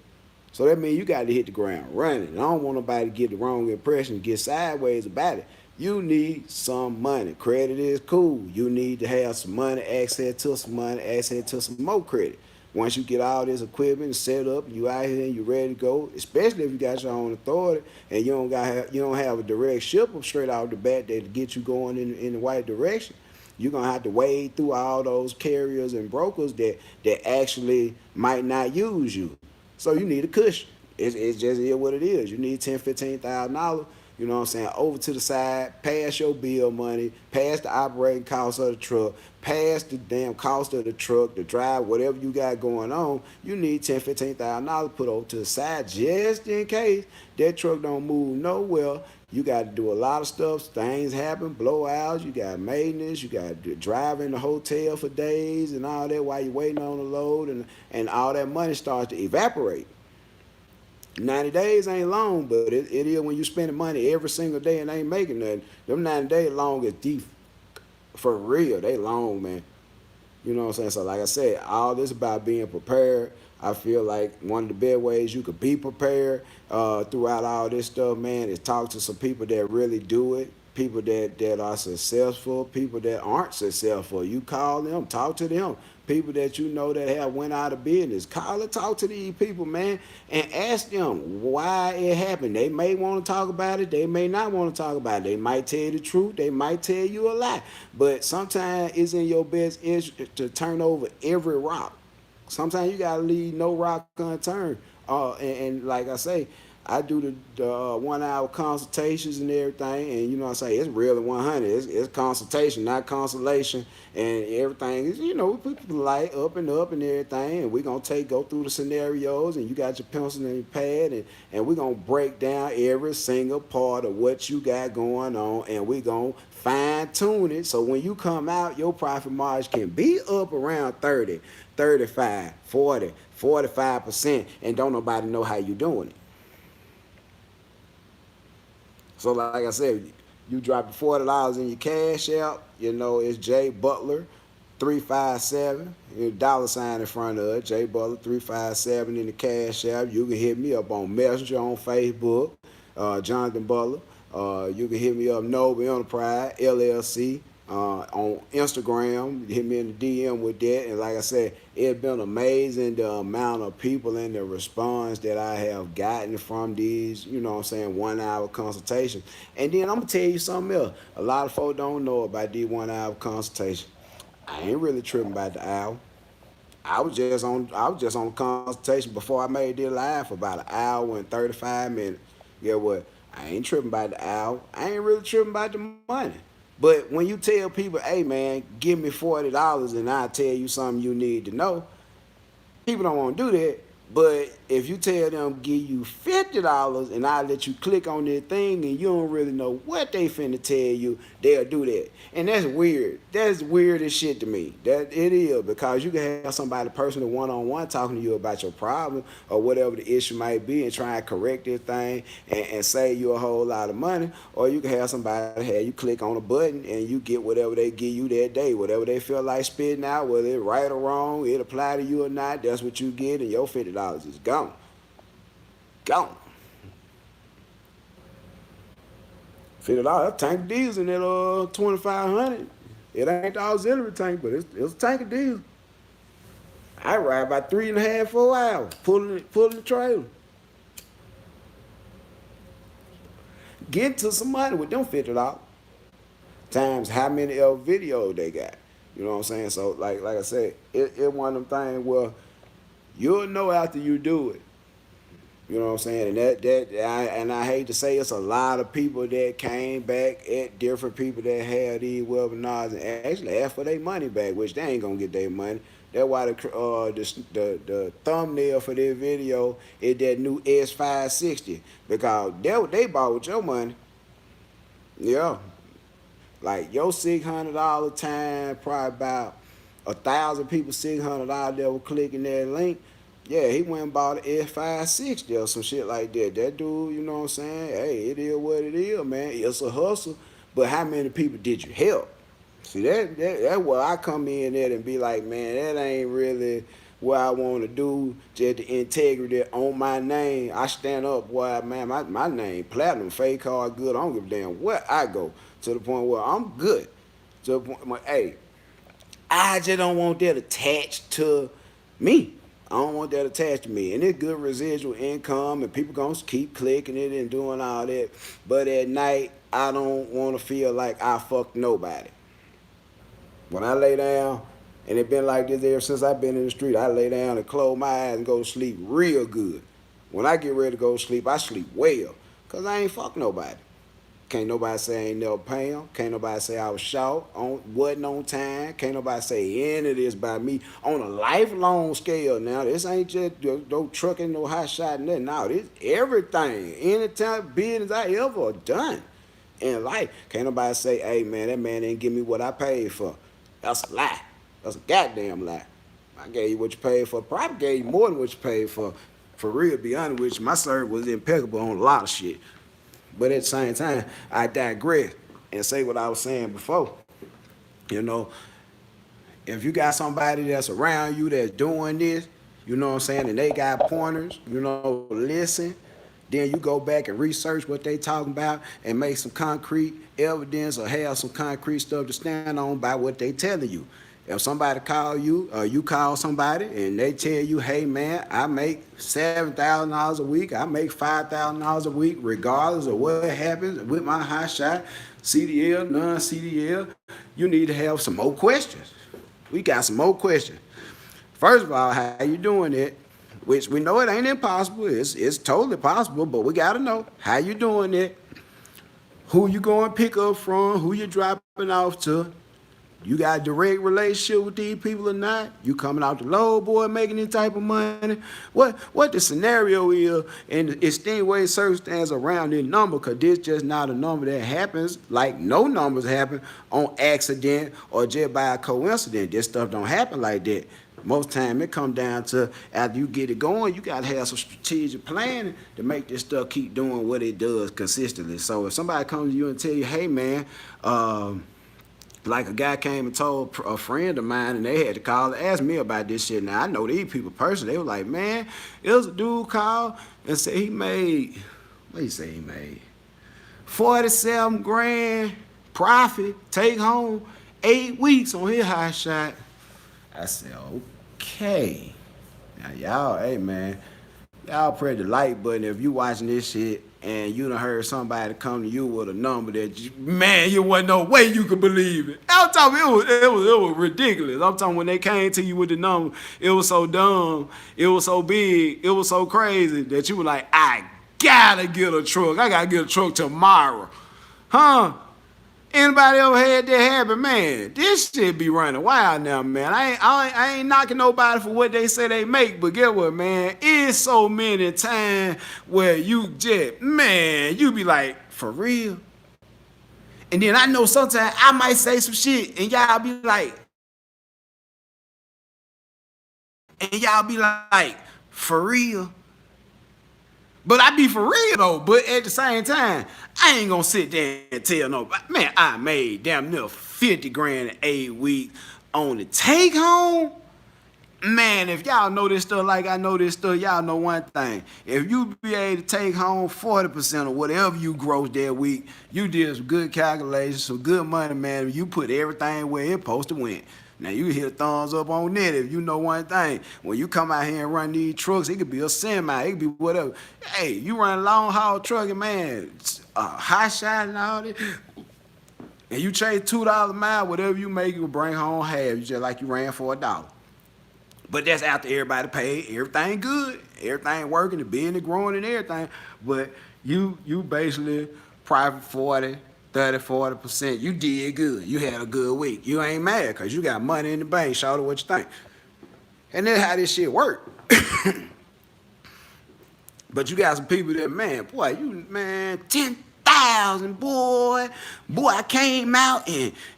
So that means you got to hit the ground running. I don't want nobody to get the wrong impression, get sideways about it. You need some money. Credit is cool. You need to have some money, access to some money, access to some more credit. Once you get all this equipment set up, you out here and you ready to go, especially if you got your own authority and you don't have a direct shipper straight out the bat that get you going in the right direction. You're gonna have to wade through all those carriers and brokers that actually might not use you. So you need a cushion. It's just what it is. You need $10,000, $15,000, you know what I'm saying, over to the side, past your bill money, past the operating cost of the truck, past the damn cost of the truck, the drive, whatever you got going on. You need $10,000, $15,000 put over to the side just in case that truck don't move nowhere. You got to do a lot of stuff. Things happen, blowouts. You got maintenance. You got to drive in the hotel for days and all that while you're waiting on the load, and all that money starts to evaporate. 90 days ain't long, but it is when you spending money every single day and ain't making nothing. Them 90 days long is deep. For real, they long, man. You know what I'm saying? So like I said, all this about being prepared. I feel like one of the best ways you could be prepared throughout all this stuff, man, is talk to some people that really do it, people that are successful, people that aren't successful. You call them, talk to them. People that you know that have went out of business, call and talk to these people, man, and ask them why it happened. They may want to talk about it. They may not want to talk about it. They might tell you the truth. They might tell you a lie. But sometimes it's in your best interest to turn over every rock. Sometimes you gotta leave no rock unturned. And like I say, I do the 1 hour consultations and everything, and you know what I'm saying, it's really 100. It's consultation, not consolation, and everything is, you know, we put the light up and everything, and we're gonna go through the scenarios, and you got your pencil and your pad, and we're gonna break down every single part of what you got going on, and we're gonna fine tune it so when you come out, your profit margin can be up around 30, 35, 40, 45%, and don't nobody know how you doing it. So like I said, you drop the $40 in your cash out, you know, it's J Butler 357, dollar sign in front of it, J Butler 357 in the cash app. You can hit me up on Messenger on Facebook, Jonathan Butler. You can hit me up Noble Enterprise LLC on Instagram. Hit me in the DM with that. And like I said, it's been amazing the amount of people and the response that I have gotten from these, you know what I'm saying, 1 hour consultation. And then I'm gonna tell you something else. A lot of folks don't know about these 1 hour consultation. I ain't really tripping about the hour. I was just on a consultation before I made this live for about 1 hour and 35 minutes. Yeah, what? I ain't tripping about the hour. I ain't really tripping about the money. But when you tell people, hey man, give me $40 and I'll tell you something you need to know, people don't want to do that. But if you tell them give you $50 and I let you click on their thing and you don't really know what they finna tell you, they'll do that. And that's weird. That's weird as shit to me. That it is, because you can have somebody personally one-on-one talking to you about your problem or whatever the issue might be and try and correct this thing and save you a whole lot of money. Or you can have somebody have you click on a button and you get whatever they give you that day, whatever they feel like spitting out, whether it's right or wrong, it apply to you or not, that's what you get, and your $50 is gone. Gone. $50, tank of diesel in that 2500. It ain't the auxiliary tank, but it's a tank of diesel. I ride about 3.5, 4 hours pulling the trailer. Get to some money with them $50 times how many videos they got. You know what I'm saying? So like I said, it one of them things where you'll know after you do it. You know what I'm saying? And I hate to say, it's a lot of people that came back at different people that had these webinars and actually asked for their money back, which they ain't gonna get their money. That's why the thumbnail for this video is that new S560, because they bought with your money. Yeah, like your $600 time, probably about 1,000 people, 600 out there were clicking that link. Yeah, he went and bought an F560 or some shit like that. That dude, you know what I'm saying? Hey, it is what it is, man. It's a hustle. But how many people did you help? See, that's where I come in at and be like, man, that ain't really what I want to do. Just the integrity on my name. I stand up, boy, man, my name, platinum, fake card, good. I don't give a damn where I go. To the point where I'm good. To the point where, hey, I just don't want that attached to me. I don't want that attached to me. And it's good residual income, and people gonna keep clicking it and doing all that. But at night, I don't want to feel like I fucked nobody. When I lay down, and it been like this ever since I've been in the street, I lay down and close my eyes and go to sleep real good. When I get ready to go to sleep, I sleep well, because I ain't fuck nobody. Can't nobody say I ain't never pay them. Can't nobody say I was short, wasn't on time. Can't nobody say any of this by me on a lifelong scale now. This ain't just no trucking, no hot shot, nothing. Now, this everything, any time business I ever done in life. Can't nobody say, hey, man, that man didn't give me what I paid for. That's a lie. That's a goddamn lie. I gave you what you paid for. Probably gave you more than what you paid for. For real, to be honest with you, my service was impeccable on a lot of shit. But at the same time, I digress and say what I was saying before. You know, if you got somebody that's around you that's doing this, you know what I'm saying, and they got pointers, you know, listen, then you go back and research what they talking about and make some concrete evidence or have some concrete stuff to stand on by what they telling you. If somebody call you or you call somebody and they tell you, hey man, I make $7,000 a week, I make $5,000 a week, regardless of what happens with my hot shot, CDL, non-CDL, you need to have some more questions. We got some more questions. First of all, how you doing it? Which we know it ain't impossible. It's totally possible, but we got to know how you doing it, who you going to pick up from, who you dropping off to. You got a direct relationship with these people or not? You coming out the low boy making this type of money? What the scenario is and the extenuating circumstance around this number, because this just not a number that happens like no numbers happen on accident or just by a coincidence. This stuff don't happen like that. Most time it come down to after you get it going, you got to have some strategic planning to make this stuff keep doing what it does consistently. So if somebody comes to you and tell you, hey man, like a guy came and told a friend of mine, and they had to call and ask me about this shit. Now, I know these people personally. They were like, man, it was a dude called and said he made, what he say he made? 47 grand profit, take home, 8 weeks on his hot shot. I said, okay. Now, y'all, hey, man, y'all press the like button if you watching this shit and you done heard somebody come to you with a number that you wasn't no way you could believe it. I'm talking, it was ridiculous. I'm talking when they came to you with the number, it was so dumb, it was so big, it was so crazy that you were like, I gotta get a truck. I gotta get a truck tomorrow. Huh? Anybody ever had that happen? Man, this shit be running wild now, man. I ain't knocking nobody for what they say they make, but get what, man? It's so many times where you just, man, you be like, for real? And then I know sometimes I might say some shit and y'all be like, for real? But I be for real though. But at the same time, I ain't gonna sit there and tell nobody, man, I made damn near 50 grand in 8 weeks on the take home. Man, if y'all know this stuff like I know this stuff, y'all know one thing. If you be able to take home 40% of whatever you gross that week, you did some good calculations, some good money, man. You put everything where it's supposed to went. Now, you hit a thumbs up on that if you know one thing. When you come out here and run these trucks, it could be a semi, it could be whatever. Hey, you run a long haul trucking, man, hot shot and all that. And you chase $2 a mile, whatever you make, you will bring home half. You just like you ran for $1. But that's after everybody paid, everything good, everything working, the business growing and everything. But you basically profit 40%. You did good. You had a good week. You ain't mad because you got money in the bank. Shout out what you think. And that's how this shit work. But you got some people that, man, boy, 10,000, boy. Boy, I came out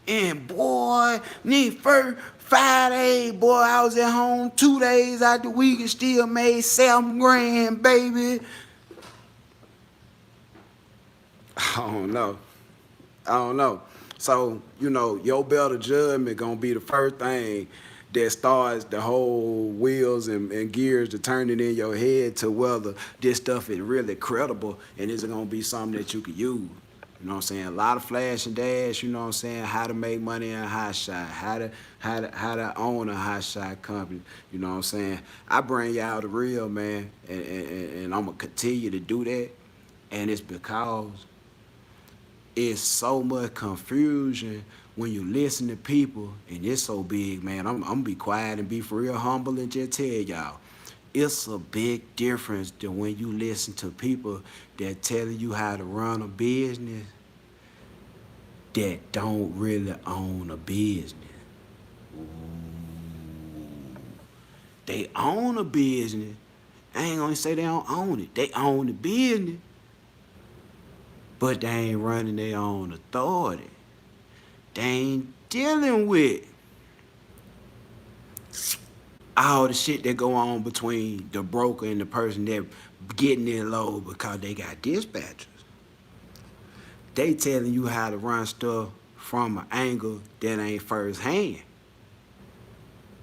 and boy, need 5 days, boy, I was at home 2 days out the week and still made 7 grand, baby. I don't know. I don't know. So, your better judgment gonna be the first thing that starts the whole wheels and gears to turning in your head to whether this stuff is really credible and is it gonna be something that you can use. You know what I'm saying? A lot of flash and dash, you know what I'm saying? How to make money in a hot shot, how to own a hot shot company, you know what I'm saying? I bring y'all the real, man, and I'm gonna continue to do that. And it's because it's so much confusion when you listen to people, and it's so big, man. I'm gonna be quiet and be for real humble and just tell y'all, it's a big difference than when you listen to people that telling you how to run a business that don't really own a business. They own a business. I ain't gonna say they don't own it. They own the business, but they ain't running their own authority. They ain't dealing with all the shit that go on between the broker and the person that getting their load because they got dispatchers. They telling you how to run stuff from an angle that ain't first hand.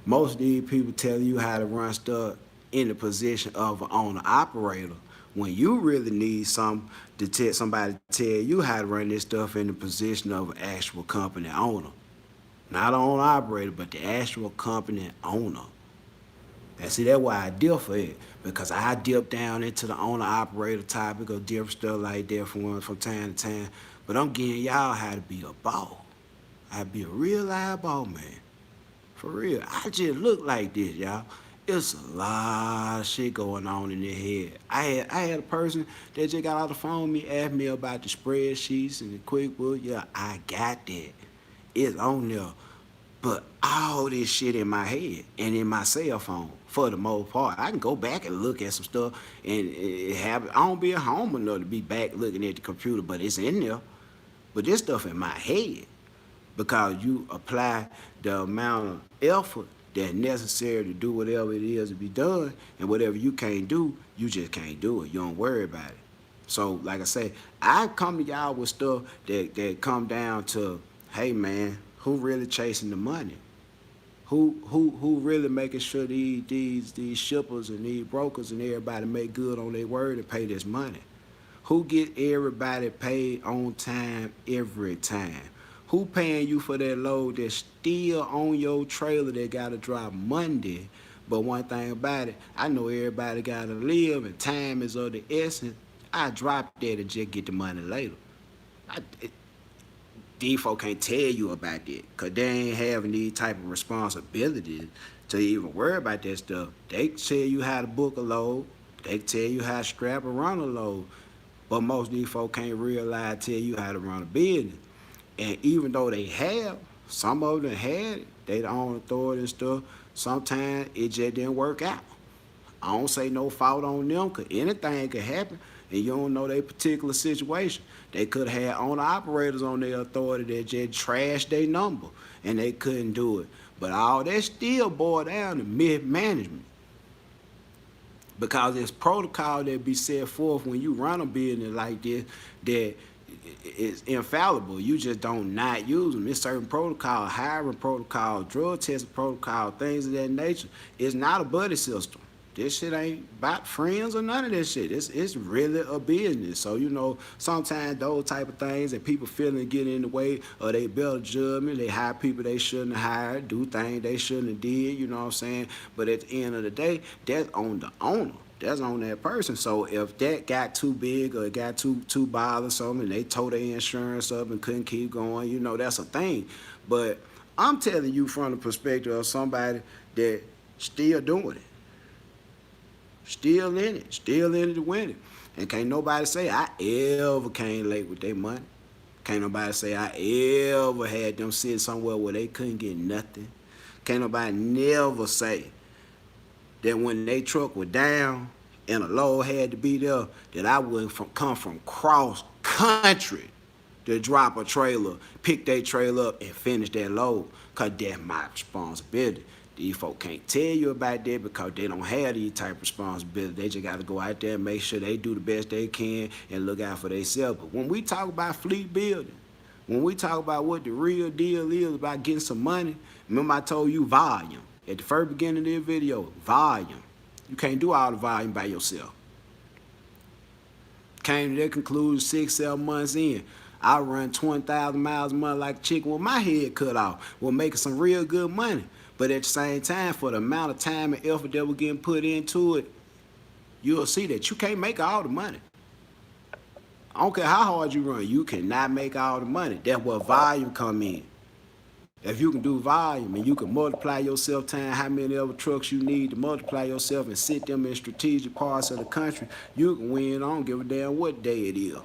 Most of these people tell you how to run stuff in the position of an owner operator when you really need somebody to tell you how to run this stuff in the position of an actual company owner. Not an owner operator, but the actual company owner. And see, that's why I differ it, because I dip down into the owner operator topic or different stuff like that from time to time. But I'm getting y'all how to be a boss. How to be a real live boss, man. For real. I just look like this, y'all. It's a lot of shit going on in their head. I had a person that just got off the phone with me, asked me about the spreadsheets and the QuickBooks. Yeah, I got that. It's on there. But all this shit in my head and in my cell phone, for the most part, I can go back and look at some stuff and I don't be at home enough to be back looking at the computer, but it's in there. But this stuff in my head, because you apply the amount of effort that's necessary to do whatever it is to be done, and whatever you can't do, you just can't do it. You don't worry about it. So, like I say, I come to y'all with stuff that come down to, hey man, who really chasing the money? Who really making sure these shippers and these brokers and everybody make good on their word and pay this money? Who get everybody paid on time every time? Who paying you for that load that's still on your trailer that gotta drop Monday? But one thing about it, I know everybody gotta live and time is of the essence. I drop that and just get the money later. These folk can't tell you about that because they ain't having these type of responsibilities to even worry about that stuff. They tell you how to book a load. They tell you how to strap and run a load. But most of these folk can't realize, tell you how to run a business. And even though they have, some of them had it, they the own authority and stuff, sometimes it just didn't work out. I don't say no fault on them, because anything could happen, and you don't know their particular situation. They could have had owner operators on their authority that just trashed their number, and they couldn't do it. But all that still boiled down to mismanagement. Because there's protocol that be set forth when you run a business like this that is infallible. You just don't not use them. It's certain protocol, hiring protocol, drug testing protocol, things of that nature. It's not a buddy system. This shit ain't about friends or none of that shit. It's really a business. So, sometimes those type of things that people feeling get in the way of their better judgment. They hire people they shouldn't have hired, do things they shouldn't have did, you know what I'm saying? But at the end of the day, that's on the owner. That's on that person. So if that got too big or it got too bothersome and they tore their insurance up and couldn't keep going, that's a thing. But I'm telling you from the perspective of somebody that still doing it. Still in it to win it. And can't nobody say I ever came late with their money. Can't nobody say I ever had them sit somewhere where they couldn't get nothing. Can't nobody never say that when they truck was down and a load had to be there, that I wouldn't come from cross country to drop a trailer, pick that trailer up and finish that load, because that's my responsibility. These folk can't tell you about that because they don't have these type of responsibility. They just got to go out there and make sure they do the best they can and look out for themselves. But when we talk about fleet building, when we talk about what the real deal is about getting some money, remember I told you volume. At the first beginning of this video, volume. You can't do all the volume by yourself. Came to that conclusion 6-7 months in. I run 20,000 miles a month like a chicken with my head cut off. We're making some real good money. But at the same time, for the amount of time and effort that we're getting put into it, you'll see that you can't make all the money. I don't care how hard you run, you cannot make all the money. That's where volume come in. If you can do volume and you can multiply yourself time, how many other trucks you need to multiply yourself and sit them in strategic parts of the country, you can win. I don't give a damn what day it is.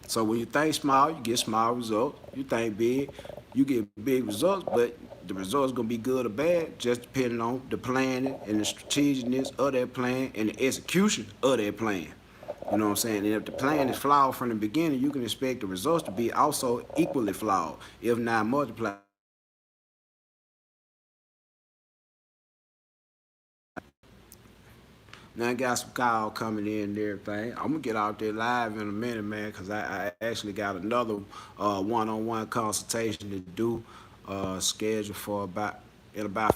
So when you think small, you get small results. You think big, you get big results, but the results gonna be good or bad, just depending on the planning and the strategicness of that plan and the execution of that plan. You know what I'm saying? And if the plan is flawed from the beginning, you can expect the results to be also equally flawed, if not multiplied. Now I got some call coming in and everything. I'm gonna get out there live in a minute, man, because I actually got another one-on-one consultation to do, scheduled for about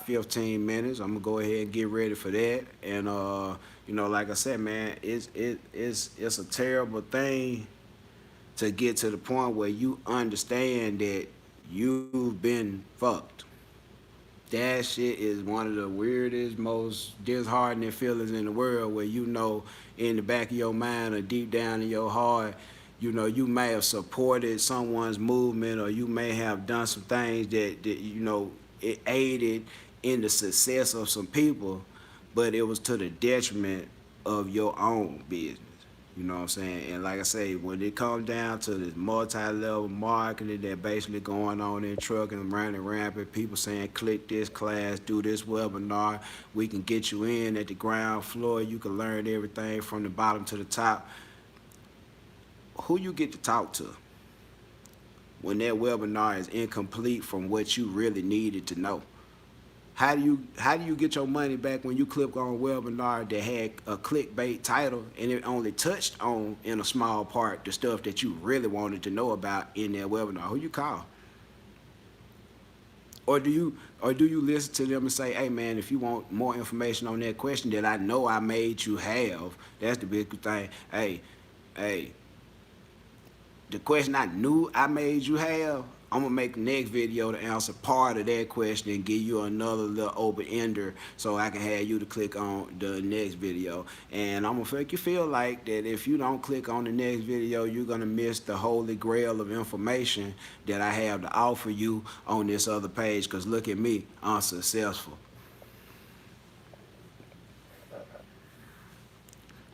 15 minutes. I'm gonna go ahead and get ready for that. And you know, like I said, man, it's a terrible thing to get to the point where you understand that you've been fucked. That shit is one of the weirdest, most disheartening feelings in the world, where you know in the back of your mind or deep down in your heart, you know, you may have supported someone's movement, or you may have done some things that you know, it aided in the success of some people, but it was to the detriment of your own business. You know what I'm saying? And like I say, when it comes down to this multi-level marketing that basically going on in trucking and running rampant, people saying click this class, do this webinar, we can get you in at the ground floor, you can learn everything from the bottom to the top. Who you get to talk to when that webinar is incomplete from what you really needed to know? How do you get your money back when you click on a webinar that had a clickbait title and it only touched on, in a small part, the stuff that you really wanted to know about in that webinar? Who you call? Or do you listen to them and say, hey man, if you want more information on that question that I know I made you have, that's the big thing. Hey, the question I knew I made you have, I'm gonna make the next video to answer part of that question and give you another little open-ender so I can have you to click on the next video. And I'm gonna make you feel like that if you don't click on the next video, you're gonna miss the holy grail of information that I have to offer you on this other page, because look at me, I'm successful.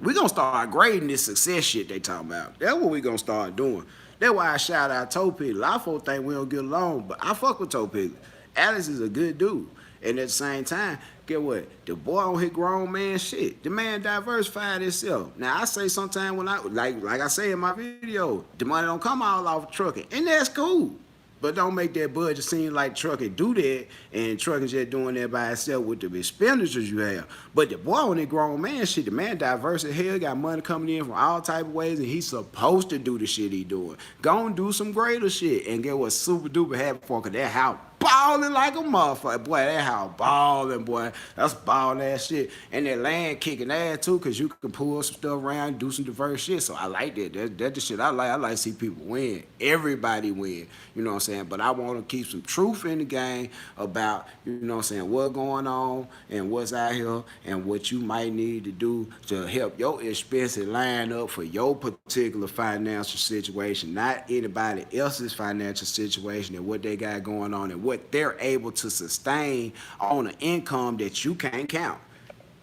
We're gonna start grading this success shit they talking about. That's what we're gonna start doing. That's why I shout out Toe Piggler. A lot of folks think we don't get along, but I fuck with Toe Piggler. Alex is a good dude. And at the same time, get what? The boy on his grown man shit. The man diversified himself. Now I say sometimes when I like I say in my video, the money don't come all off of trucking. And that's cool. But don't make that budget seem like trucking do that, and trucking just doing that by itself with the expenditures you have. But the boy on that grown man shit, the man diverse as hell, got money coming in from all type of ways, and he's supposed to do the shit he doing. Go and do some greater shit and get what super duper happy for, cause that house balling like a motherfucker. Boy, that house balling, boy. That's balling ass shit. And that land kicking ass too, cause you can pull some stuff around, do some diverse shit. So I like that. That's the shit I like. I like to see people win. Everybody win. You know what I'm saying? But I want to keep some truth in the game about, you know what I'm saying, what's going on and what's out here and what you might need to do to help your expenses line up for your particular financial situation, not anybody else's financial situation and what they got going on and what they're able to sustain on an income that you can't count.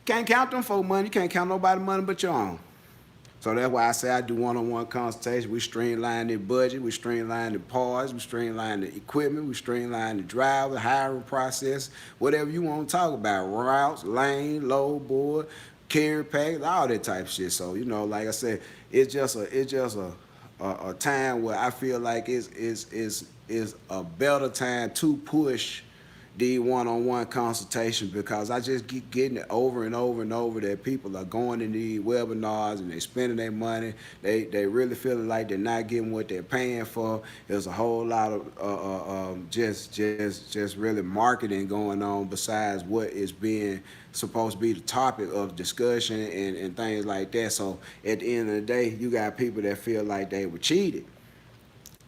Can't count them for money. You can't count nobody's money but your own. So that's why I say I do one-on-one consultation. We streamline the budget, we streamline the parts, we streamline the equipment, we streamline the driver, hiring process, whatever you want to talk about, routes, lane, load board, carry package, all that type of shit. So, you know, like I said, it's just a time where I feel like is a better time to push the one-on-one consultation, because I just keep getting it over and over and over that people are going to these webinars and they spending their money. They really feeling like they're not getting what they're paying for. There's a whole lot of just really marketing going on besides what is being supposed to be the topic of discussion and things like that. So at the end of the day, you got people that feel like they were cheated.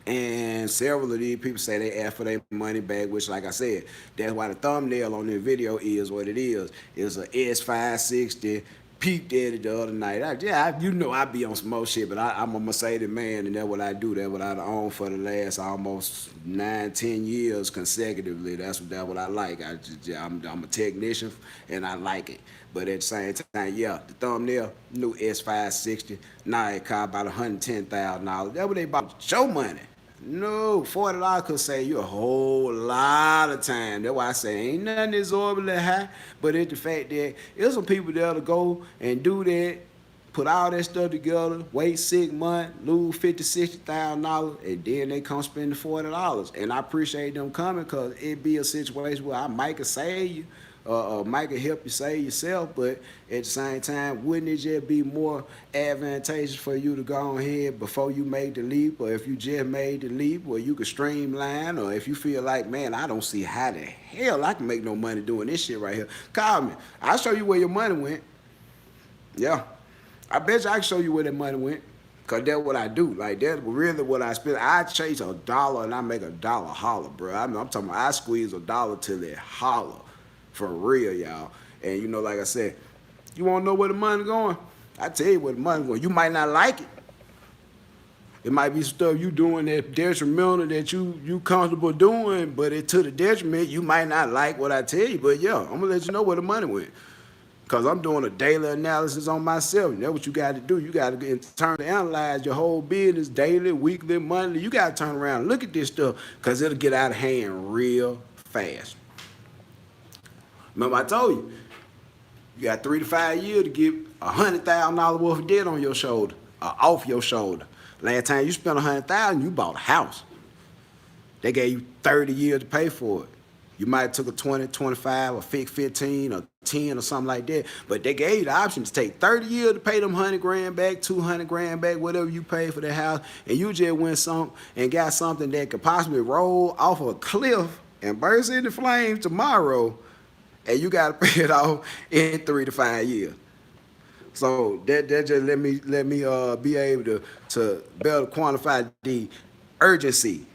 And several of these people say they ask for their money back, which, like I said, that's why the thumbnail on this video is what it is. It's a S560. Peeped at it the other night. You know I be on some more shit, but I'm a Mercedes man, and that's what I do. That's what I own for the last almost 9-10 years consecutively. That's what I like. I'm a technician, and I like it. But at the same time, yeah, the thumbnail, new S560. Now it cost about $110,000. That's what they bought. Show money. No, $40 could save you a whole lot of time. That's why I say ain't nothing exorbitantly high, but it's the fact that there's some people that'll go and do that, put all that stuff together, wait 6 months, lose $50,000, $60,000, and then they come spend the $40. And I appreciate them coming, because it be a situation where I might could save you, might could help you save yourself, but at the same time, wouldn't it just be more advantageous for you to go ahead before you make the leap, or if you just made the leap, where you could streamline, or if you feel like, man, I don't see how the hell I can make no money doing this shit right here, call me. I'll show you where your money went. Yeah, I bet you I can show you where that money went, because that's what I do. Like, that's really what I spend. I chase $1 and I make $1 holler, bro. I'm talking about I squeeze $1 till it holler. For real, y'all. And you know, like I said, you want to know where the money going? I tell you where the money going. You might not like it. It might be stuff you doing that detrimental that you comfortable doing, but it to the detriment, you might not like what I tell you. But yeah, I'm gonna let you know where the money went, because I'm doing a daily analysis on myself. And that's what you got to do. You got to turn to analyze your whole business daily, weekly, monthly. You got to turn around and look at this stuff, because it'll get out of hand real fast. Remember I told you, you got 3 to 5 years to get $100,000 worth of debt on your shoulder, off your shoulder. Last time you spent $100,000, you bought a house. They gave you 30 years to pay for it. You might have took a 20, 25, or 15, or 10, or something like that. But they gave you the option to take 30 years to pay them 100 grand back, 200 grand back, whatever you pay for the house, and you just went some and got something that could possibly roll off of a cliff and burst into flames tomorrow. And you got to pay it off in 3 to 5 years. So that just let me be able to better quantify the urgency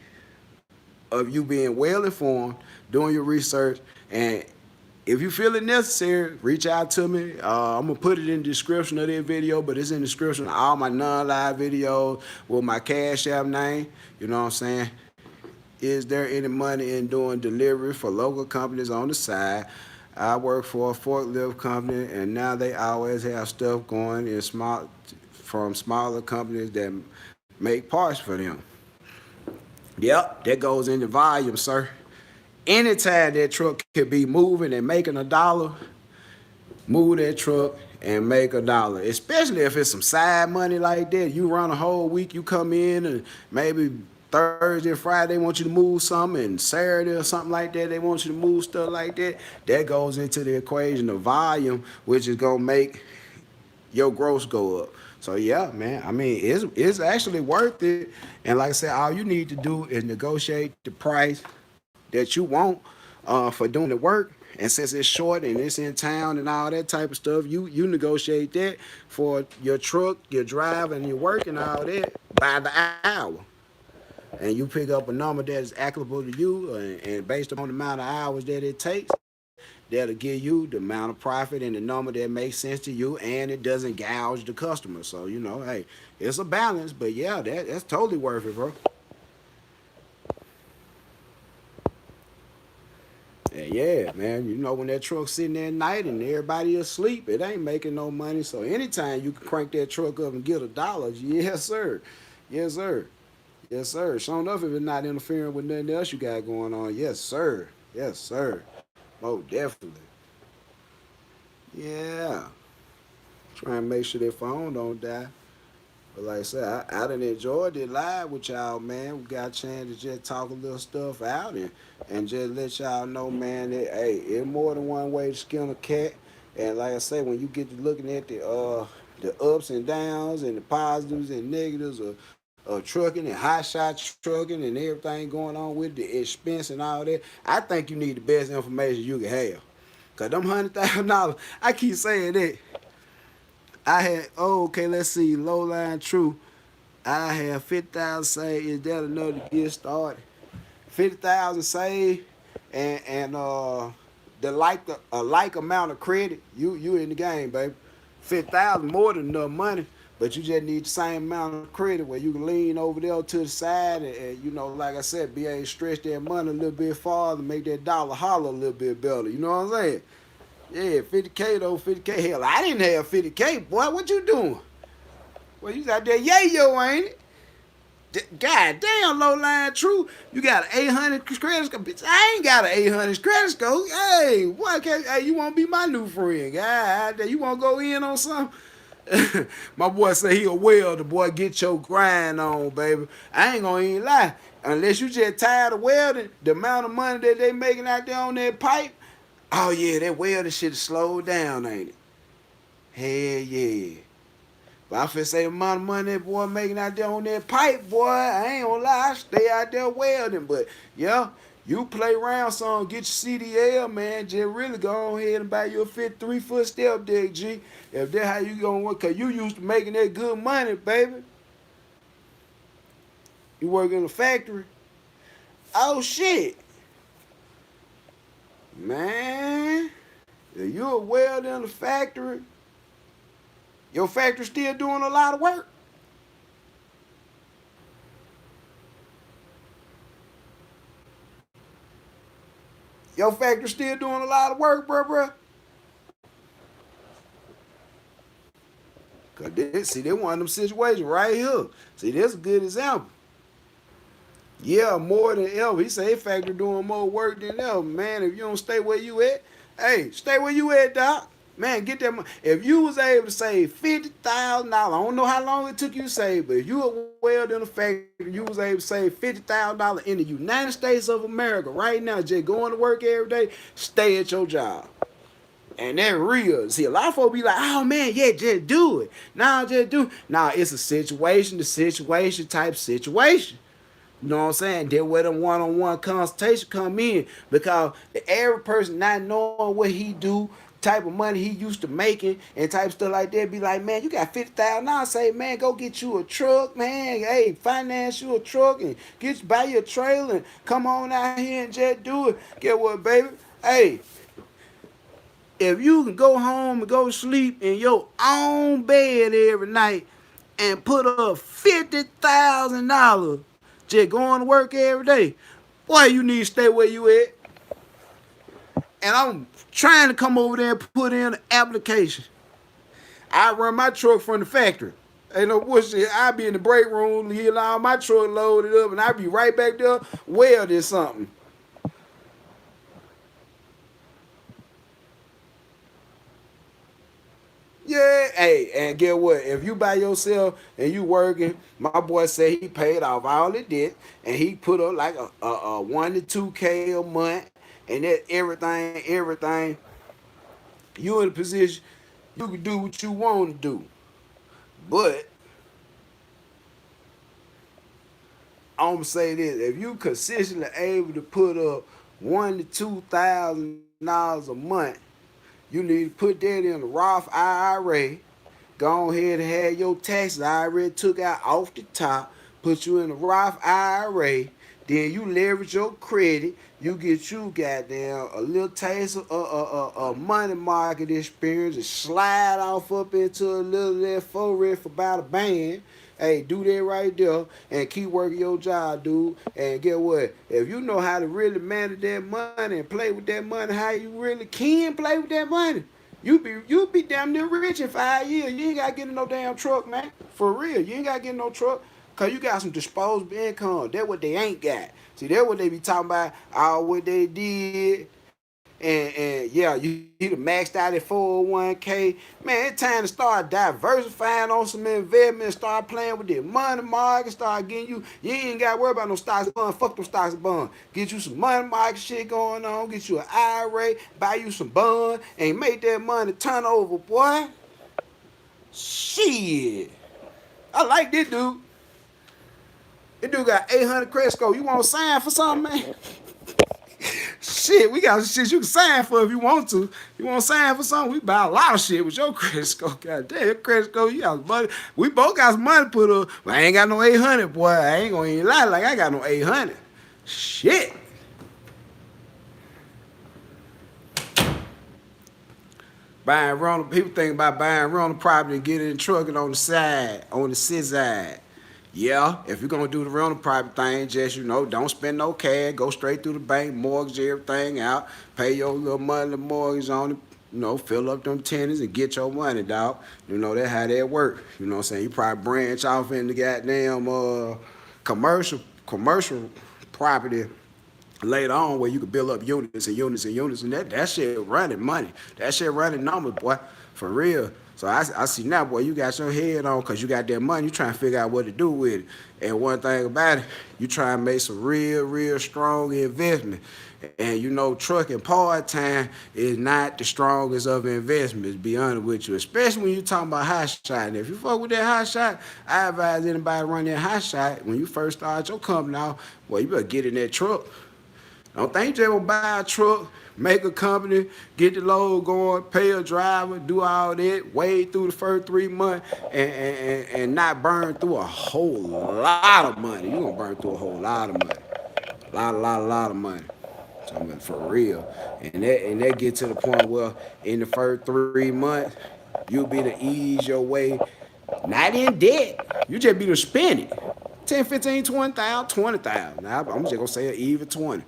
of you being well informed, doing your research, and if you feel it necessary, reach out to me. I'm gonna put it in the description of this video, but it's in the description of all my non-live videos with my CashApp name. You know what I'm saying? Is there any money in doing delivery for local companies on the side? I work for a forklift company, and now they always have stuff going in from smaller companies that make parts for them. Yep, that goes into volume, sir. Anytime that truck could be moving and making $1, move that truck and make $1. Especially if it's some side money like that. You run a whole week, you come in, and maybe Thursday, Friday, they want you to move something, and Saturday or something like that, they want you to move stuff like that. That goes into the equation of volume, which is going to make your gross go up. So, yeah, man, I mean, it's actually worth it. And like I said, all you need to do is negotiate the price that you want for doing the work. And since it's short and it's in town and all that type of stuff, you negotiate that for your truck, your drive, and your work and all that by the hour. And you pick up a number that is applicable to you, and based upon the amount of hours that it takes, that'll give you the amount of profit and the number that makes sense to you, and it doesn't gouge the customer. So, you know, hey, it's a balance, but yeah, that's totally worth it, bro. Yeah, man, you know, when that truck's sitting there at night and everybody asleep, it ain't making no money. So anytime you can crank that truck up and get $1, yes, sir. Yes, sir. Yes, sir. Sure enough, if it's not interfering with nothing else you got going on, yes, sir. Yes, sir. Oh, definitely. Yeah. Trying to make sure their phone don't die. But like I said, I done enjoyed it live with y'all, man. We got a chance to just talk a little stuff out and just let y'all know, man, that hey, it's more than one way to skin a cat. And like I say, when you get to looking at the ups and downs and the positives and negatives of trucking and hot shot trucking and everything going on with the expense and all that, I think you need the best information you can have. Cause them $100,000, I keep saying that. I had, oh, okay, let's see, low line true. I have 50,000 saved. Is that enough to get started? 50,000 saved, and the like amount of credit. You in the game, baby. 50,000 more than enough money, but you just need the same amount of credit where you can lean over there to the side and you know, like I said, be able to stretch that money a little bit farther, make that dollar holler a little bit better. You know what I'm saying? Yeah, 50K though, 50K. Hell, I didn't have 50K, boy. What you doing? Well, you out there yayo, ain't it? God damn, low line true. You got an 800 credit score. Bitch, I ain't got an 800 credit score. Hey, what? Hey, you want to be my new friend? God, you want to go in on something? My boy say he a welder. Boy, get your grind on, baby. I ain't gonna even lie. Unless you just tired of welding, the amount of money that they making out there on that pipe, oh yeah, that welding shit slowed down, ain't it? Hell yeah. But I finna say the amount of money that boy making out there on that pipe, boy, I ain't gonna lie, I stay out there welding. But yeah, you play around some, get your CDL, man. Just really go ahead and buy your 53-foot step deck, G. If that's how you gonna work, cause you used to making that good money, baby. You work in a factory. Oh shit. Man. If you a welder in a factory, your factory still doing a lot of work. Your factory still doing a lot of work, bruh. Cause see, they one of them situations right here. See, that's a good example. Yeah, more than ever. He say factory doing more work than ever. Man, if you don't stay where you at, hey, stay where you at, doc. Man, get that money. If you was able to save $50,000, I don't know how long it took you to save, but if you were well in a factory, you was able to save $50,000 in the United States of America right now, just going to work every day, stay at your job. And that real. See, a lot of folks be like, oh man, yeah, just do it. Nah, just do. Nah, it's a situation, the situation type situation. You know what I'm saying? That's where the one-on-one consultation come in. Because the average person not knowing what he do, type of money he used to making, and type of stuff like that, be like, man, you got $50,000. Say, man, go get you a truck, man. Hey, finance you a truck and buy you a trailer and come on out here and just do it. Get what, baby? Hey, if you can go home and go to sleep in your own bed every night and put up $50,000 just going to work every day, boy, you need to stay where you at. And I'm trying to come over there and put in an application. I run my truck from the factory. Ain't no bullshit. I be in the break room, he allow my truck loaded up, and I be right back there welding something. Yeah, hey, and get what? If you by yourself and you working, my boy said he paid off all the debt and he put up like a 1 to 2K a month and that everything. You in a position you can do what you want to do, but I'm gonna say this: if you consistently able to put up 1 to 2 thousand dollars a month, you need to put that in a Roth IRA. Go ahead and have your taxes already took out off the top. Put you in a Roth IRA. Then you leverage your credit. You get you goddamn a little taste of money market experience and slide off up into a little that forex for about a band. Hey, do that right there and keep working your job, dude. And get what? If you know how to really manage that money and play with that money, how you really can play with that money, you be damn near rich in 5 years. You ain't gotta get in no damn truck, man. For real, you ain't gotta get in no truck. Cause you got some disposable income. That's what they ain't got. See, that's what they be talking about. All what they did and yeah, you done maxed out at 401k. Man, it's time to start diversifying on some investment, start playing with the money market, start getting you ain't got to worry about no stocks and bonds. Fuck them stocks and bonds. Get you some money market shit going on, get you an IRA, buy you some bonds, and make that money turn over, boy. Shit. I like this dude. This dude got 800 credit score. You want to sign for something, man? Shit, we got shit you can sign for if you want to. You want to sign for something? We buy a lot of shit with your credit score. God damn, your credit score, you got money. We both got some money put up. But I ain't got no 800, boy. I ain't gonna even lie like I got no 800. Shit. Buying rental, people think about buying rental property and getting in trucking on the side, on the side. Yeah, if you're gonna do the rental property thing, just don't spend no cash, go straight through the bank, mortgage everything out, pay your little monthly mortgage on it, fill up them tenants and get your money, dog. That's how that work. You know what I'm saying? You probably branch off into goddamn commercial property later on where you could build up units and units and units, and that shit running money. That shit running numbers, boy, for real. So I see now, boy, you got your head on because you got that money. You trying to figure out what to do with it. And one thing about it, you try and make some real strong investment. And trucking part-time is not the strongest of investments, to be honest with you, especially when you're talking about Hotshot. And if you fuck with that Hotshot, I advise anybody run that Hotshot. When you first start your company out, well, you better get in that truck. Don't think you just gonna buy a truck, make a company, get the load going, pay a driver, do all that, wade through the first 3 months, and not burn through a whole lot of money. You're gonna burn through a whole lot of money. A lot of money. So I mean, for real. And that get to the point where in the first 3 months, you'll be to ease your way, not in debt. You just be to spend it. 10, 15, 20,000, 20,000. Now I'm just gonna say even 20.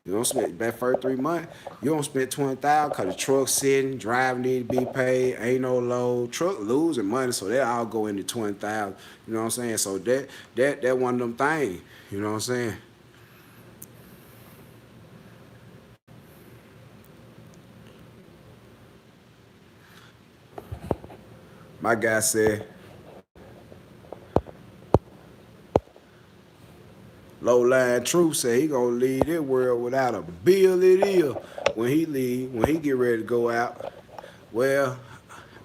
You don't spend that first 3 months. You don't spend 20,000 because the truck sitting, driver need to be paid, ain't no load, truck losing money, so that all go into 20,000. You know what I'm saying? So that one of them things. You know what I'm saying? My guy said, low line truth said he gonna leave this world without a bill it is when he leave, when he get ready to go out. Well,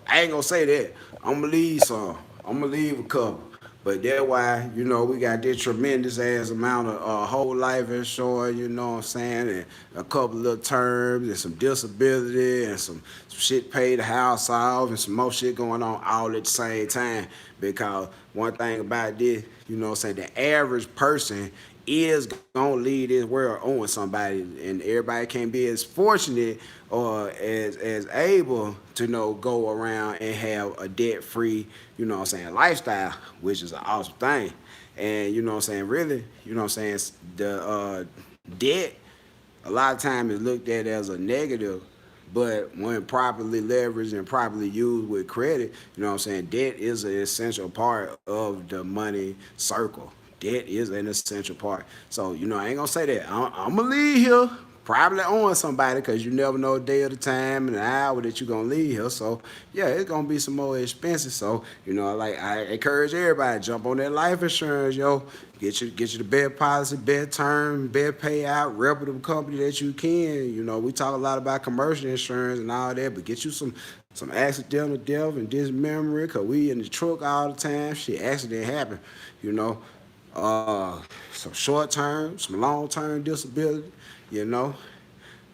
I ain't gonna say that. I'm gonna leave some. I'm gonna leave a couple. But that's why, we got this tremendous ass amount of whole life insurance, you know what I'm saying, and a couple little terms and some disability and some shit paid the house off and some more shit going on all at the same time. Because one thing about this, you know what I'm saying, the average person is gonna leave this world owing somebody, and everybody can't be as fortunate or as able to go around and have a debt free, lifestyle, which is an awesome thing. And really, the debt a lot of times is looked at as a negative, but when properly leveraged and properly used with credit, debt is an essential part of the money circle. Debt is an essential part. So, I ain't gonna say that. I'm gonna leave here probably on somebody because you never know a day of the time and an hour that you're gonna leave here. So, yeah, it's gonna be some more expensive. So, like I encourage everybody, jump on that life insurance, yo. Get you the best policy, best term, best payout, reputable company that you can. We talk a lot about commercial insurance and all that, but get you some accidental death and dismemberment, because we in the truck all the time. Shit, accident happen, you know. Some short term, some long term disability, you know.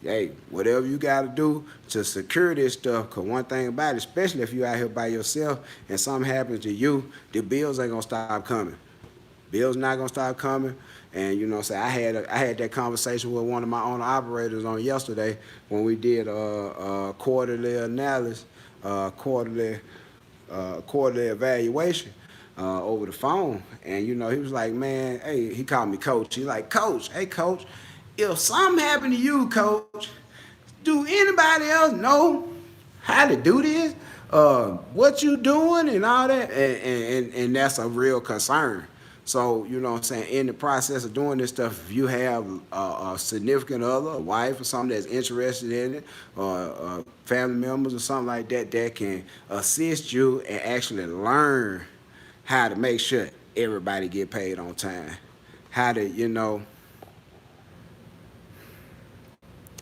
Hey, whatever you got to do to secure this stuff, because one thing about it, especially if you out here by yourself and something happens to you, the bills ain't going to stop coming. Bills not going to stop coming. And, say I had that conversation with one of my owner operators on yesterday when we did a quarterly analysis, quarterly evaluation over the phone. And, he was like, man, hey, he called me coach. He's like, coach, hey, coach, if something happened to you, coach, do anybody else know how to do this? What you doing and all that? And that's a real concern. So, you know what I'm saying, in the process of doing this stuff, if you have a significant other, a wife or something that's interested in it, or family members or something like that, that can assist you and actually learn how to make sure everybody get paid on time. How to,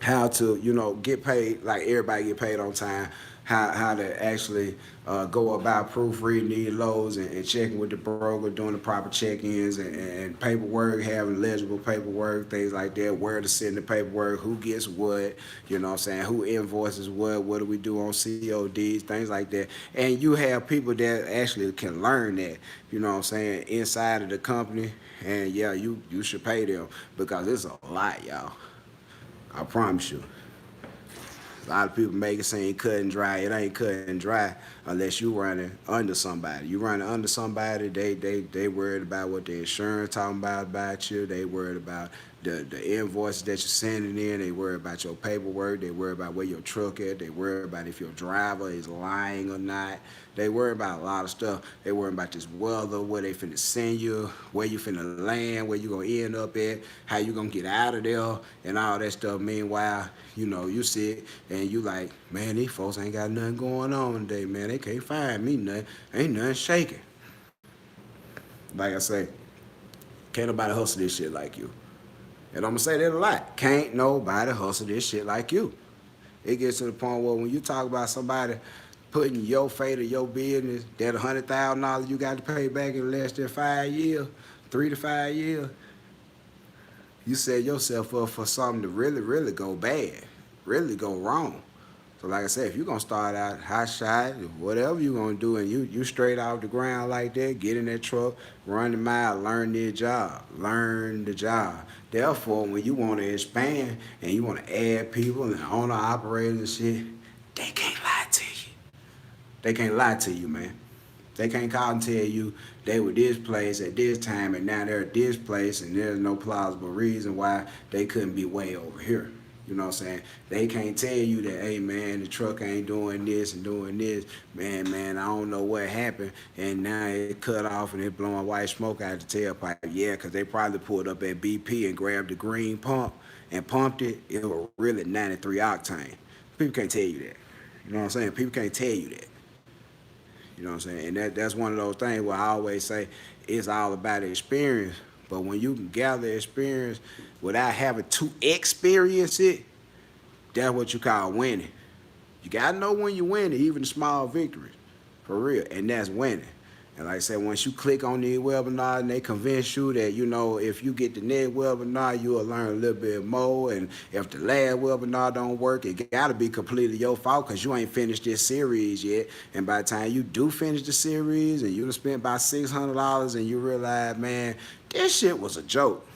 how to, get paid, like everybody get paid on time, how to actually go about proofreading these loads and checking with the broker, doing the proper check-ins and paperwork, having legible paperwork, things like that, where to send the paperwork, who gets what, you know what I'm saying, who invoices what do we do on CODs, things like that. And you have people that actually can learn that, you know what I'm saying, inside of the company. And yeah, you should pay them because it's a lot, y'all. I promise you. A lot of people make it seem cut and dry. It ain't cut and dry unless you running under somebody. You running under somebody, they worried about what the insurance talking about you. They worried about the invoices that you're sending in. They worry about your paperwork. They worry about where your truck at. They worry about if your driver is lying or not. They worry about a lot of stuff. They worry about this weather, where they finna send you, where you finna land, where you gonna end up at, how you gonna get out of there, and all that stuff. Meanwhile, you sit and you like, man, these folks ain't got nothing going on today, man. They can't find me nothing. Ain't nothing shaking. Like I say, can't nobody hustle this shit like you. And I'm gonna say that a lot. Can't nobody hustle this shit like you. It gets to the point where when you talk about somebody putting your fate or your business, that $100,000 you got to pay back in less than 5 years, 3 to 5 years, you set yourself up for something to really, really go bad, really go wrong. So like I said, if you're going to start out hot shot, whatever you're going to do, and you straight off the ground like that, get in that truck, run the mile, learn the job. Therefore, when you want to expand and you want to add people and owner operators and shit, they can't lie to you. They can't lie to you, man. They can't call and tell you they were this place at this time and now they're at this place and there's no plausible reason why they couldn't be way over here. You know what I'm saying? They can't tell you that, hey, man, the truck ain't doing this and doing this. Man, I don't know what happened. And now it cut off and it blowing white smoke out the tailpipe. Yeah, because they probably pulled up at BP and grabbed the green pump and pumped it. It was really 93 octane. People can't tell you that. You know what I'm saying? People can't tell you that. You know what I'm saying? And that's one of those things where I always say it's all about the experience. But when you can gather experience without having to experience it, that's what you call winning. You gotta know when you're winning, even the small victories, for real, and that's winning. And like I said, once you click on these webinars and they convince you that, if you get the next webinar, you'll learn a little bit more. And if the last webinar don't work, it got to be completely your fault because you ain't finished this series yet. And by the time you do finish the series and you done spent about $600 and you realize, man, this shit was a joke.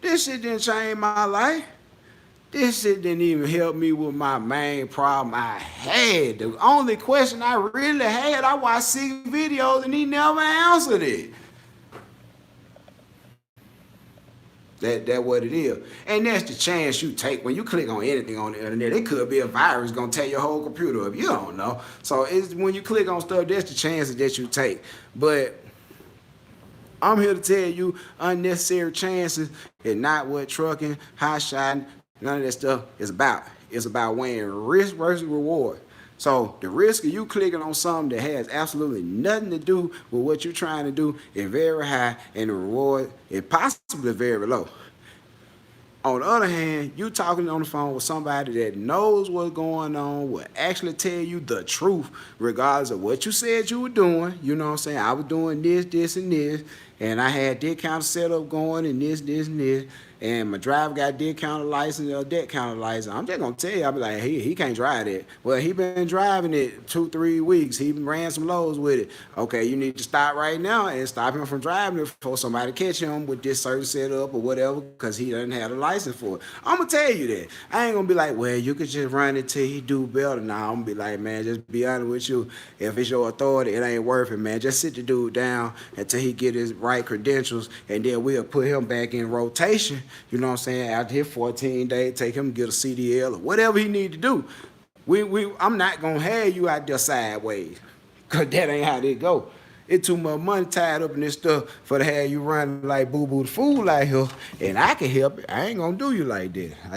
This shit didn't change my life. This shit didn't even help me with my main problem I had. The only question I really had, I watched 6 videos and he never answered it. That's what it is. And that's the chance you take when you click on anything on the internet. It could be a virus gonna tear your whole computer up. You don't know. So it's when you click on stuff, that's the chances that you take. But I'm here to tell you unnecessary chances is not what trucking, hot shotting, none of that stuff is about. It's about weighing risk versus reward. So the risk of you clicking on something that has absolutely nothing to do with what you're trying to do is very high, and the reward is possibly very low. On the other hand, you talking on the phone with somebody that knows what's going on, will actually tell you the truth, regardless of what you said you were doing. You know what I'm saying? I was doing this, and this, and I had this kind of setup going, and this, and this, and my driver got this kind of license or that kind of license. I'm just gonna tell you, I'll be like, he can't drive that. Well, he been driving it 2-3 weeks. He ran some loads with it. Okay, you need to stop right now and stop him from driving it before somebody catch him with this certain setup or whatever, because he doesn't have a license for it. I'm gonna tell you that. I ain't gonna be like, well, you could just run it till he do better. Nah, I'm gonna be like, man, just be honest with you. If it's your authority, it ain't worth it, man. Just sit the dude down until he get his right credentials, and then we'll put him back in rotation. You know what I'm saying? After his 14 days, take him get a CDL or whatever he need to do. I'm not gonna have you out there sideways, cause that ain't how they go. It's too much money tied up in this stuff for to have you running like boo boo the fool out here. And I can help it. I ain't gonna do you like that.